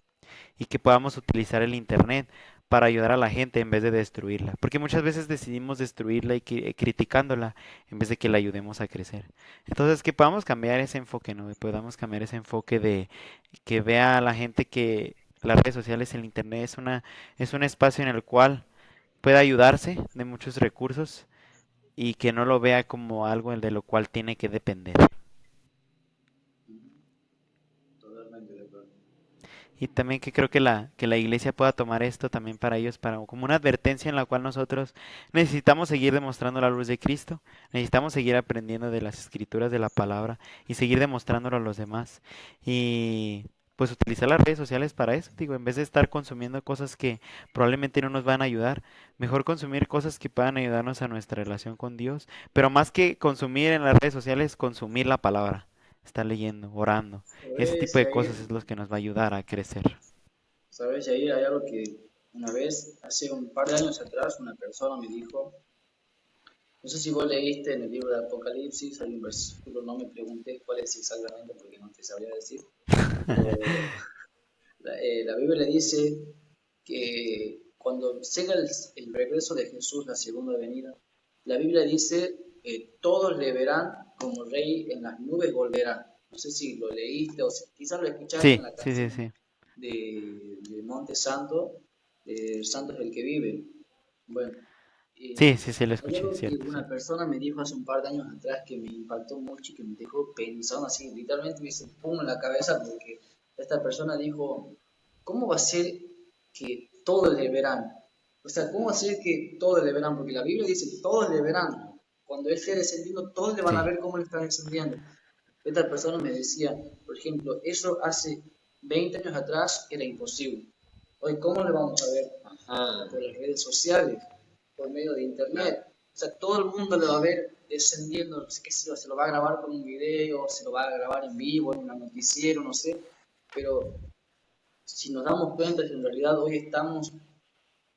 [SPEAKER 1] Y que podamos utilizar el Internet para ayudar a la gente en vez de destruirla. Porque muchas veces decidimos destruirla y criticándola en vez de que la ayudemos a crecer. Entonces, que podamos cambiar ese enfoque, ¿no? Que podamos cambiar ese enfoque de que vea a la gente que las redes sociales, el Internet es un espacio en el cual puede ayudarse de muchos recursos y que no lo vea como algo de lo cual tiene que depender.
[SPEAKER 2] Totalmente de acuerdo.
[SPEAKER 1] Y también que creo que que la iglesia pueda tomar esto también para ellos, para como una advertencia en la cual nosotros necesitamos seguir demostrando la luz de Cristo, necesitamos seguir aprendiendo de las escrituras de la palabra y seguir demostrándolo a los demás. Y pues utilizar las redes sociales para eso, digo, en vez de estar consumiendo cosas que probablemente no nos van a ayudar, mejor consumir cosas que puedan ayudarnos a nuestra relación con Dios, pero más que consumir en las redes sociales, consumir la palabra, estar leyendo, orando, ese tipo
[SPEAKER 2] ¿Sabes,
[SPEAKER 1] de
[SPEAKER 2] Yair?
[SPEAKER 1] cosas es lo que nos va a ayudar a crecer.
[SPEAKER 2] ¿Sabes, Yair? Hay algo que una vez, hace un par de años atrás, una persona me dijo, no sé si vos leíste en el libro de Apocalipsis, hay un versículo, no me pregunté cuál es exactamente porque no te sabría decir, pero la Biblia dice que cuando llega el regreso de Jesús, la segunda venida, la Biblia dice, todos le verán como rey en las nubes volverá. No sé si lo leíste o quizás lo escuchaste en
[SPEAKER 1] Sí,
[SPEAKER 2] la
[SPEAKER 1] sí, sí,
[SPEAKER 2] canción
[SPEAKER 1] sí.
[SPEAKER 2] de Monte Santo, Santo es el que vive. Bueno,
[SPEAKER 1] Sí, sí, sí, lo
[SPEAKER 2] hay
[SPEAKER 1] escuché, es
[SPEAKER 2] algo que
[SPEAKER 1] cierto, sí.
[SPEAKER 2] una persona me dijo hace un par de años atrás que me impactó mucho y que me dejó pensando así, literalmente me hizo pum en la cabeza porque esta persona dijo, ¿cómo va a ser que todos le verán? O sea, ¿cómo va a ser que todos le verán? Porque la Biblia dice, todos le verán. Cuando Él esté descendiendo, todos le van a
[SPEAKER 1] Sí,
[SPEAKER 2] ver cómo Él está descendiendo. Esta persona me decía, por ejemplo, eso hace 20 años atrás era imposible. Hoy, ¿cómo le vamos a ver?
[SPEAKER 3] Ajá,
[SPEAKER 2] Por las redes sociales, por medio de
[SPEAKER 3] claro.
[SPEAKER 2] internet. O sea, todo el mundo lo va a ver descendiendo, no sé qué sé yo, se lo va a grabar con un video, se lo va a grabar en vivo, en un noticiero, no sé. Pero si nos damos cuenta que en realidad hoy estamos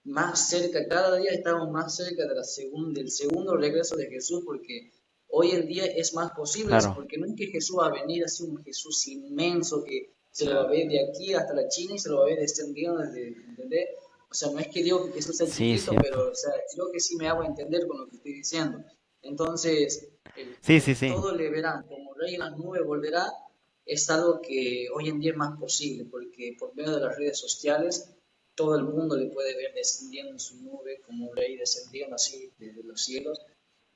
[SPEAKER 2] más cerca, cada día estamos más cerca de del segundo regreso de Jesús, porque hoy en día es más posible eso,
[SPEAKER 1] claro.
[SPEAKER 2] porque no es que Jesús va a venir así un Jesús inmenso que se lo va a
[SPEAKER 3] Claro.
[SPEAKER 2] ver de aquí hasta la China y se lo va a ver descendiendo desde, ¿entendés? O sea, no es que digo que Jesús sea
[SPEAKER 1] Sí, es
[SPEAKER 2] chiquito,
[SPEAKER 1] cierto.
[SPEAKER 2] pero o sea, creo que sí me hago entender con lo que estoy diciendo. Entonces,
[SPEAKER 1] Sí, sí, sí.
[SPEAKER 2] todo le verán, como rey en las nubes volverá, es algo que hoy en día es más posible, porque por medio de las redes sociales todo el mundo le puede ver descendiendo en su nube como un rey descendiendo así desde los cielos.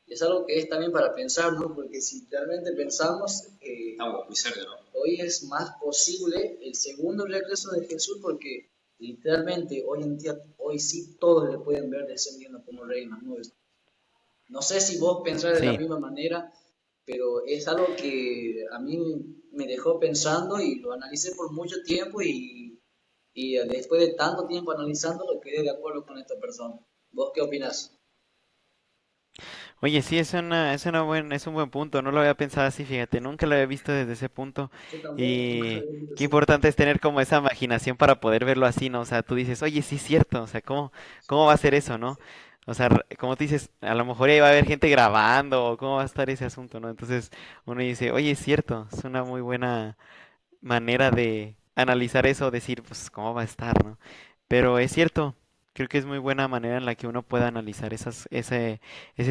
[SPEAKER 2] Y es algo que es también para pensar, ¿no? Porque si realmente pensamos,
[SPEAKER 3] Estamos muy cerca, ¿no?
[SPEAKER 2] hoy es más posible el segundo regreso de Jesús porque literalmente hoy en día, hoy sí todos le pueden ver descendiendo como rey en las nubes. No sé si vos pensás de la
[SPEAKER 1] Sí.
[SPEAKER 2] misma manera, pero es algo que a mí me dejó pensando y lo analicé por mucho tiempo y después de tanto tiempo analizándolo quedé de acuerdo con esta persona. ¿Vos qué opinás?
[SPEAKER 1] Oye, sí, es un buen punto. No lo había pensado así, fíjate. Nunca lo había visto desde ese punto.
[SPEAKER 2] Yo tampoco, nunca lo
[SPEAKER 1] Y
[SPEAKER 2] había visto
[SPEAKER 1] qué
[SPEAKER 2] así.
[SPEAKER 1] importante es tener como esa imaginación para poder verlo así, ¿no? O sea, tú dices, oye, sí es cierto. O sea, ¿cómo va a ser eso, no? O sea, como tú dices, a lo mejor ahí va a haber gente grabando o cómo va a estar ese asunto, ¿no? Entonces uno dice, oye, es cierto. Es una muy buena manera de analizar eso, decir, pues, ¿cómo va a estar, no? Pero es cierto, creo que es muy buena manera en la que uno pueda analizar ese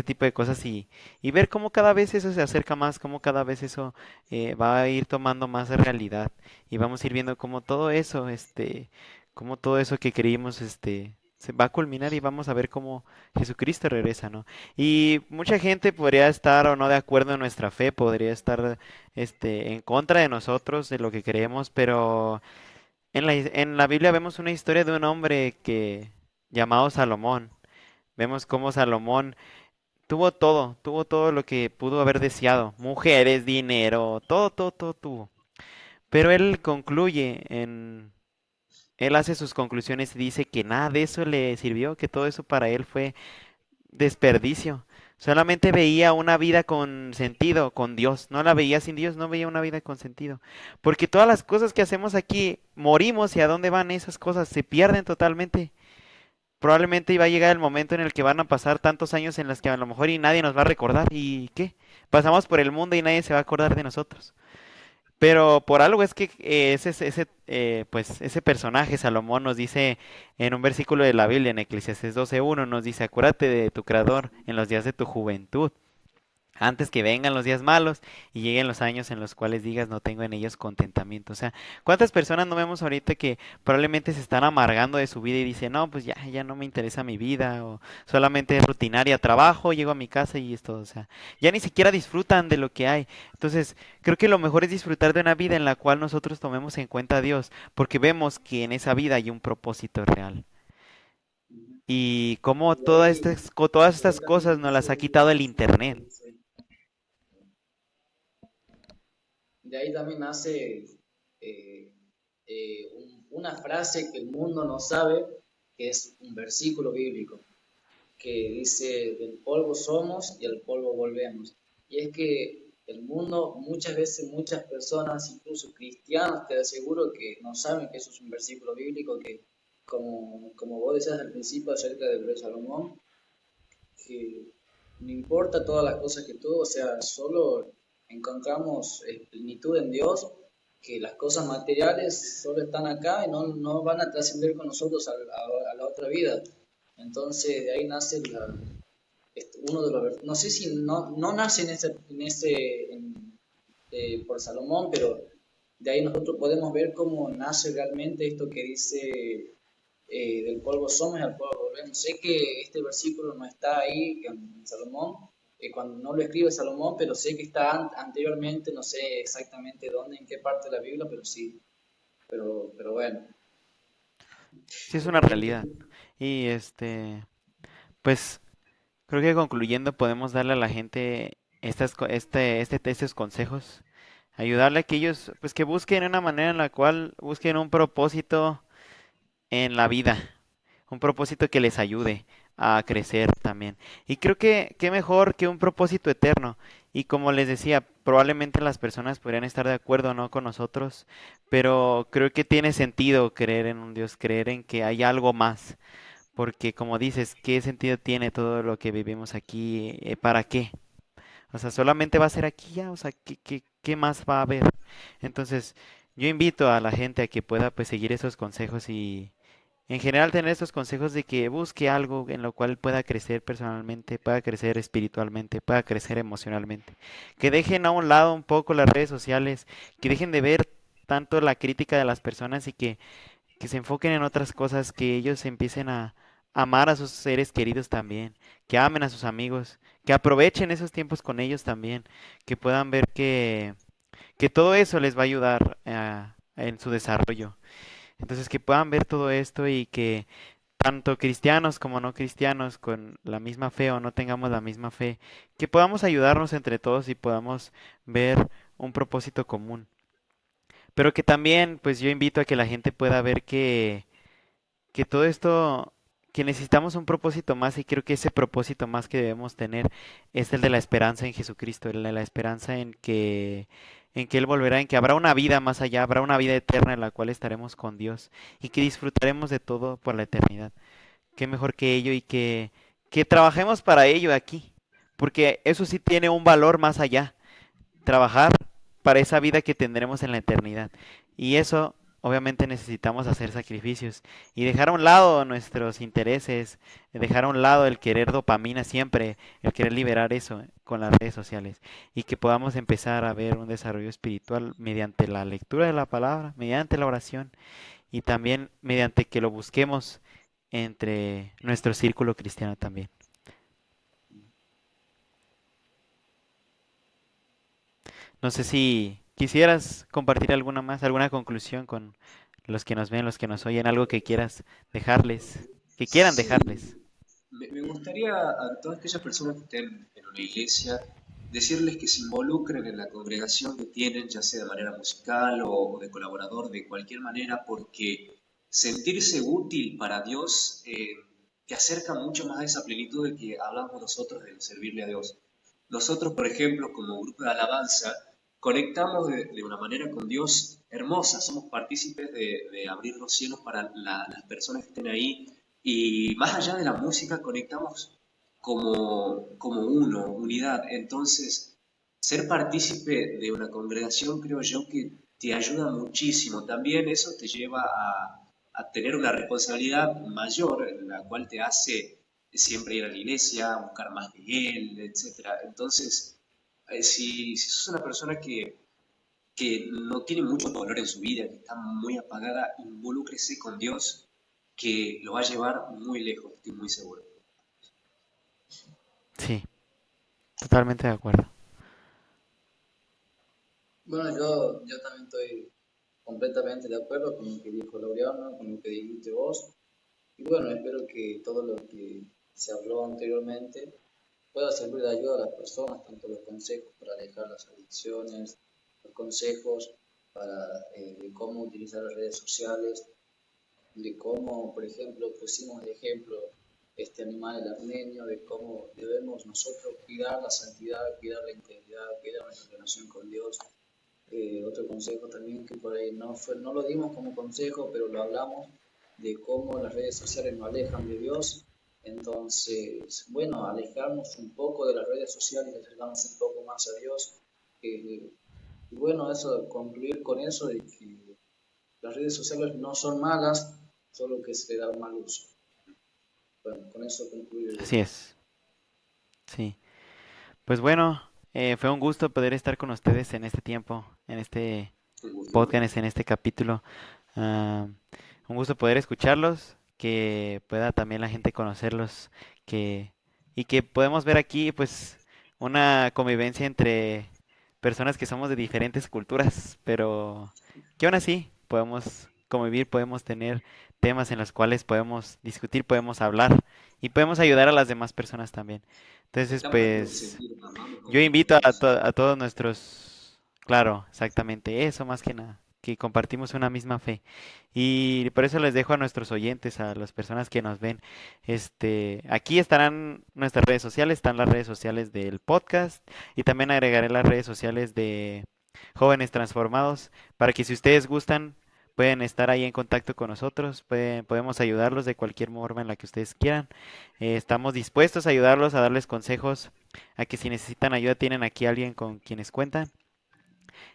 [SPEAKER 1] tipo de cosas y ver cómo cada vez eso se acerca más, cómo cada vez eso va a ir tomando más realidad y vamos a ir viendo cómo todo eso que creímos, se va a culminar y vamos a ver cómo Jesucristo regresa, ¿no? Y mucha gente podría estar o no de acuerdo en nuestra fe, podría estar en contra de nosotros, de lo que creemos, pero en la Biblia vemos una historia de un hombre que llamado Salomón. Vemos cómo Salomón tuvo todo lo que pudo haber deseado, mujeres, dinero, todo, todo, todo tuvo. Pero él hace sus conclusiones y dice que nada de eso le sirvió, que todo eso para él fue desperdicio. Solamente veía una vida con sentido, con Dios. No la veía sin Dios, no veía una vida con sentido. Porque todas las cosas que hacemos aquí, morimos y a dónde van esas cosas, se pierden totalmente. Probablemente iba a llegar el momento en el que van a pasar tantos años en los que a lo mejor y nadie nos va a recordar. ¿Y qué? Pasamos por el mundo y nadie se va a acordar de nosotros. Pero por algo es que pues ese personaje, Salomón, nos dice en un versículo de la Biblia, en Eclesiastés 12:1, nos dice, acuérdate de tu Creador en los días de tu juventud, antes que vengan los días malos y lleguen los años en los cuales digas no tengo en ellos contentamiento. O sea, ¿cuántas personas no vemos ahorita que probablemente se están amargando de su vida y dicen, no, pues ya no me interesa mi vida o solamente es rutinaria, trabajo, llego a mi casa y es todo. O sea, ya ni siquiera disfrutan de lo que hay. Entonces, creo que lo mejor es disfrutar de una vida en la cual nosotros tomemos en cuenta a Dios, porque vemos que en esa vida hay un propósito real. Y como
[SPEAKER 2] Y de ahí,
[SPEAKER 1] todas
[SPEAKER 2] de ahí
[SPEAKER 1] estas
[SPEAKER 2] también
[SPEAKER 1] cosas nos
[SPEAKER 2] nace
[SPEAKER 1] las ha quitado el internet.
[SPEAKER 2] de ahí también nace una frase que el mundo no sabe, que es un versículo bíblico, que dice, del polvo somos y al polvo volvemos. Y es que el mundo, muchas veces, muchas personas, incluso cristianos, te aseguro que no saben que eso es un versículo bíblico, que como vos decías al principio acerca del rey Salomón, que no importa todas las cosas que tuvo, o sea, solo encontramos plenitud en Dios, que las cosas materiales solo están acá y no van a trascender con nosotros a la otra vida. Entonces, de ahí nace uno de los, no sé si no nace por Salomón, pero de ahí nosotros podemos ver cómo nace realmente esto que dice del polvo somos y al polvo volvemos. Sé que este versículo no está ahí en Salomón, cuando no lo escribe Salomón, pero sé que está anteriormente, no sé exactamente dónde, en qué parte de la Biblia, pero sí, pero bueno.
[SPEAKER 1] Sí, es una realidad. Y pues creo que concluyendo podemos darle a la gente estos consejos, ayudarle a que ellos, pues que busquen una manera en la cual busquen un propósito en la vida, un propósito que les ayude a crecer también. Y creo que qué mejor que un propósito eterno. Y como les decía, probablemente las personas podrían estar de acuerdo o no con nosotros, pero creo que tiene sentido creer en un Dios, creer en que hay algo más. Porque como dices, ¿qué sentido tiene todo lo que vivimos aquí? ¿Para qué? O sea, solamente va a ser aquí ya, o sea, ¿qué más va a haber? Entonces, yo invito a la gente a que pueda pues seguir esos consejos y en general tener estos consejos de que busque algo en lo cual pueda crecer personalmente, pueda crecer espiritualmente, pueda crecer emocionalmente. Que dejen a un lado un poco las redes sociales, que dejen de ver tanto la crítica de las personas y que se enfoquen en otras cosas, que ellos empiecen a amar a sus seres queridos también, que amen a sus amigos, que aprovechen esos tiempos con ellos también, que puedan ver que todo eso les va a ayudar en su desarrollo. Entonces, que puedan ver todo esto y que tanto cristianos como no cristianos, con la misma fe o no tengamos la misma fe, que podamos ayudarnos entre todos y podamos ver un propósito común. Pero que también, pues yo invito a que la gente pueda ver que todo esto, que necesitamos un propósito más y creo que ese propósito más que debemos tener es el de la esperanza en Jesucristo, el de la esperanza en que Él volverá, en que habrá una vida más allá, habrá una vida eterna en la cual estaremos con Dios y que disfrutaremos de todo por la eternidad. Qué mejor que ello y que trabajemos para ello aquí, porque eso sí tiene un valor más allá trabajar para esa vida que tendremos en la eternidad. Y eso, obviamente, necesitamos hacer sacrificios y dejar a un lado nuestros intereses, dejar a un lado el querer dopamina siempre, el querer liberar eso con las redes sociales y que podamos empezar a ver un desarrollo espiritual mediante la lectura de la palabra, mediante la oración y también mediante que lo busquemos entre nuestro círculo cristiano también. No sé si quisieras compartir alguna más, alguna conclusión con los que nos ven, los que nos oyen, algo que quieras dejarles, que quieran
[SPEAKER 3] Sí,
[SPEAKER 1] dejarles.
[SPEAKER 3] me gustaría a todas aquellas personas que estén en una iglesia decirles que se involucren en la congregación que tienen, ya sea de manera musical o de colaborador, de cualquier manera, porque sentirse útil para Dios te acerca mucho más a esa plenitud de que hablamos nosotros de servirle a Dios. Nosotros, por ejemplo, como grupo de alabanza, conectamos de una manera con Dios hermosa, somos partícipes de abrir los cielos para las personas que estén ahí y más allá de la música conectamos como uno, unidad. Entonces, ser partícipe de una congregación creo yo que te ayuda muchísimo. También eso te lleva a tener una responsabilidad mayor, en la cual te hace siempre ir a la iglesia, buscar más de Él, etcétera. Entonces, si sos una persona que no tiene mucho dolor en su vida, que está muy apagada, involúcrese con Dios, que lo va a llevar muy lejos, estoy muy seguro.
[SPEAKER 1] Sí, totalmente de acuerdo.
[SPEAKER 2] Bueno, yo también estoy completamente de acuerdo con lo que dijo Laureano, con lo que dijiste vos. Y bueno, espero que todo lo que se habló anteriormente pueda servir de ayuda a las personas, tanto los consejos para dejar las adicciones, los consejos de cómo utilizar las redes sociales, de cómo, por ejemplo, pusimos de ejemplo este animal, el armenio, de cómo debemos nosotros cuidar la santidad, cuidar la integridad, cuidar nuestra relación con Dios. Otro consejo también que por ahí no lo dimos como consejo, pero lo hablamos de cómo las redes sociales nos alejan de Dios. Entonces, bueno, alejarnos un poco de las redes sociales y acercarnos un poco más a Dios. Y bueno, eso, concluir con eso de que las redes sociales no son malas, solo que se le da un mal uso. Bueno, con eso concluyo yo.
[SPEAKER 1] Así es, sí. Pues bueno, fue un gusto poder estar con ustedes en este tiempo, en este
[SPEAKER 3] Un gusto igualmente.
[SPEAKER 1] podcast, en este capítulo. Ah, un gusto poder escucharlos, que pueda también la gente conocerlos, que y que podemos ver aquí pues una convivencia entre personas que somos de diferentes culturas, pero que aún así podemos convivir, podemos tener temas en los cuales podemos discutir, podemos hablar y podemos ayudar a las demás personas también. Entonces,
[SPEAKER 3] Estamos aquí por
[SPEAKER 1] pues
[SPEAKER 3] sentir amados
[SPEAKER 1] yo
[SPEAKER 3] como
[SPEAKER 1] invito
[SPEAKER 3] hermanos.
[SPEAKER 1] a todos nuestros, claro, exactamente eso más que nada, que compartimos una misma fe. Y por eso les dejo a nuestros oyentes, a las personas que nos ven, aquí estarán nuestras redes sociales, están las redes sociales del podcast y también agregaré las redes sociales de Jóvenes Transformados para que si ustedes gustan pueden estar ahí en contacto con nosotros, podemos ayudarlos de cualquier forma en la que ustedes quieran. Estamos dispuestos a ayudarlos, a darles consejos, a que si necesitan ayuda tienen aquí alguien con quienes cuentan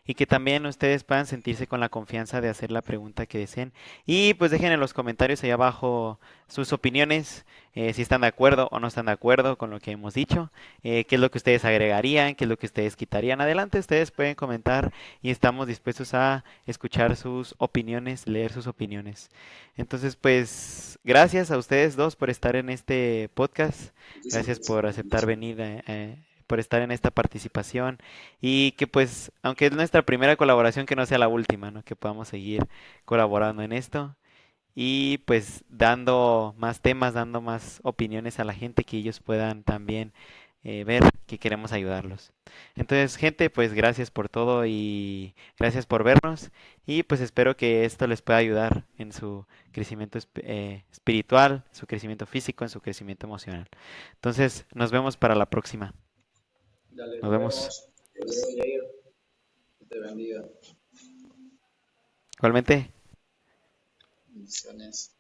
[SPEAKER 1] y que también ustedes puedan sentirse con la confianza de hacer la pregunta que deseen. Y pues dejen en los comentarios ahí abajo sus opiniones, si están de acuerdo o no están de acuerdo con lo que hemos dicho, qué es lo que ustedes agregarían, qué es lo que ustedes quitarían. Adelante, ustedes pueden comentar y estamos dispuestos a escuchar sus opiniones, leer sus opiniones. Entonces, pues gracias a ustedes dos por estar en este podcast,
[SPEAKER 3] Muchísimas
[SPEAKER 1] gracias
[SPEAKER 3] gracias
[SPEAKER 1] por
[SPEAKER 3] por la
[SPEAKER 1] aceptar
[SPEAKER 3] invitación.
[SPEAKER 1] venir. Por estar en esta participación y que pues, aunque es nuestra primera colaboración, que no sea la última, ¿no? Que podamos seguir colaborando en esto y pues dando más temas, dando más opiniones a la gente que ellos puedan también ver que queremos ayudarlos. Entonces, gente, pues gracias por todo y gracias por vernos y pues espero que esto les pueda ayudar en su crecimiento espiritual, su crecimiento físico, en su crecimiento emocional. Entonces, nos vemos para la próxima.
[SPEAKER 2] Dale,
[SPEAKER 1] Nos
[SPEAKER 2] nos
[SPEAKER 1] vemos.
[SPEAKER 2] vemos. Hasta luego, Jair. Que te bendiga.
[SPEAKER 1] Igualmente.
[SPEAKER 2] Bendiciones.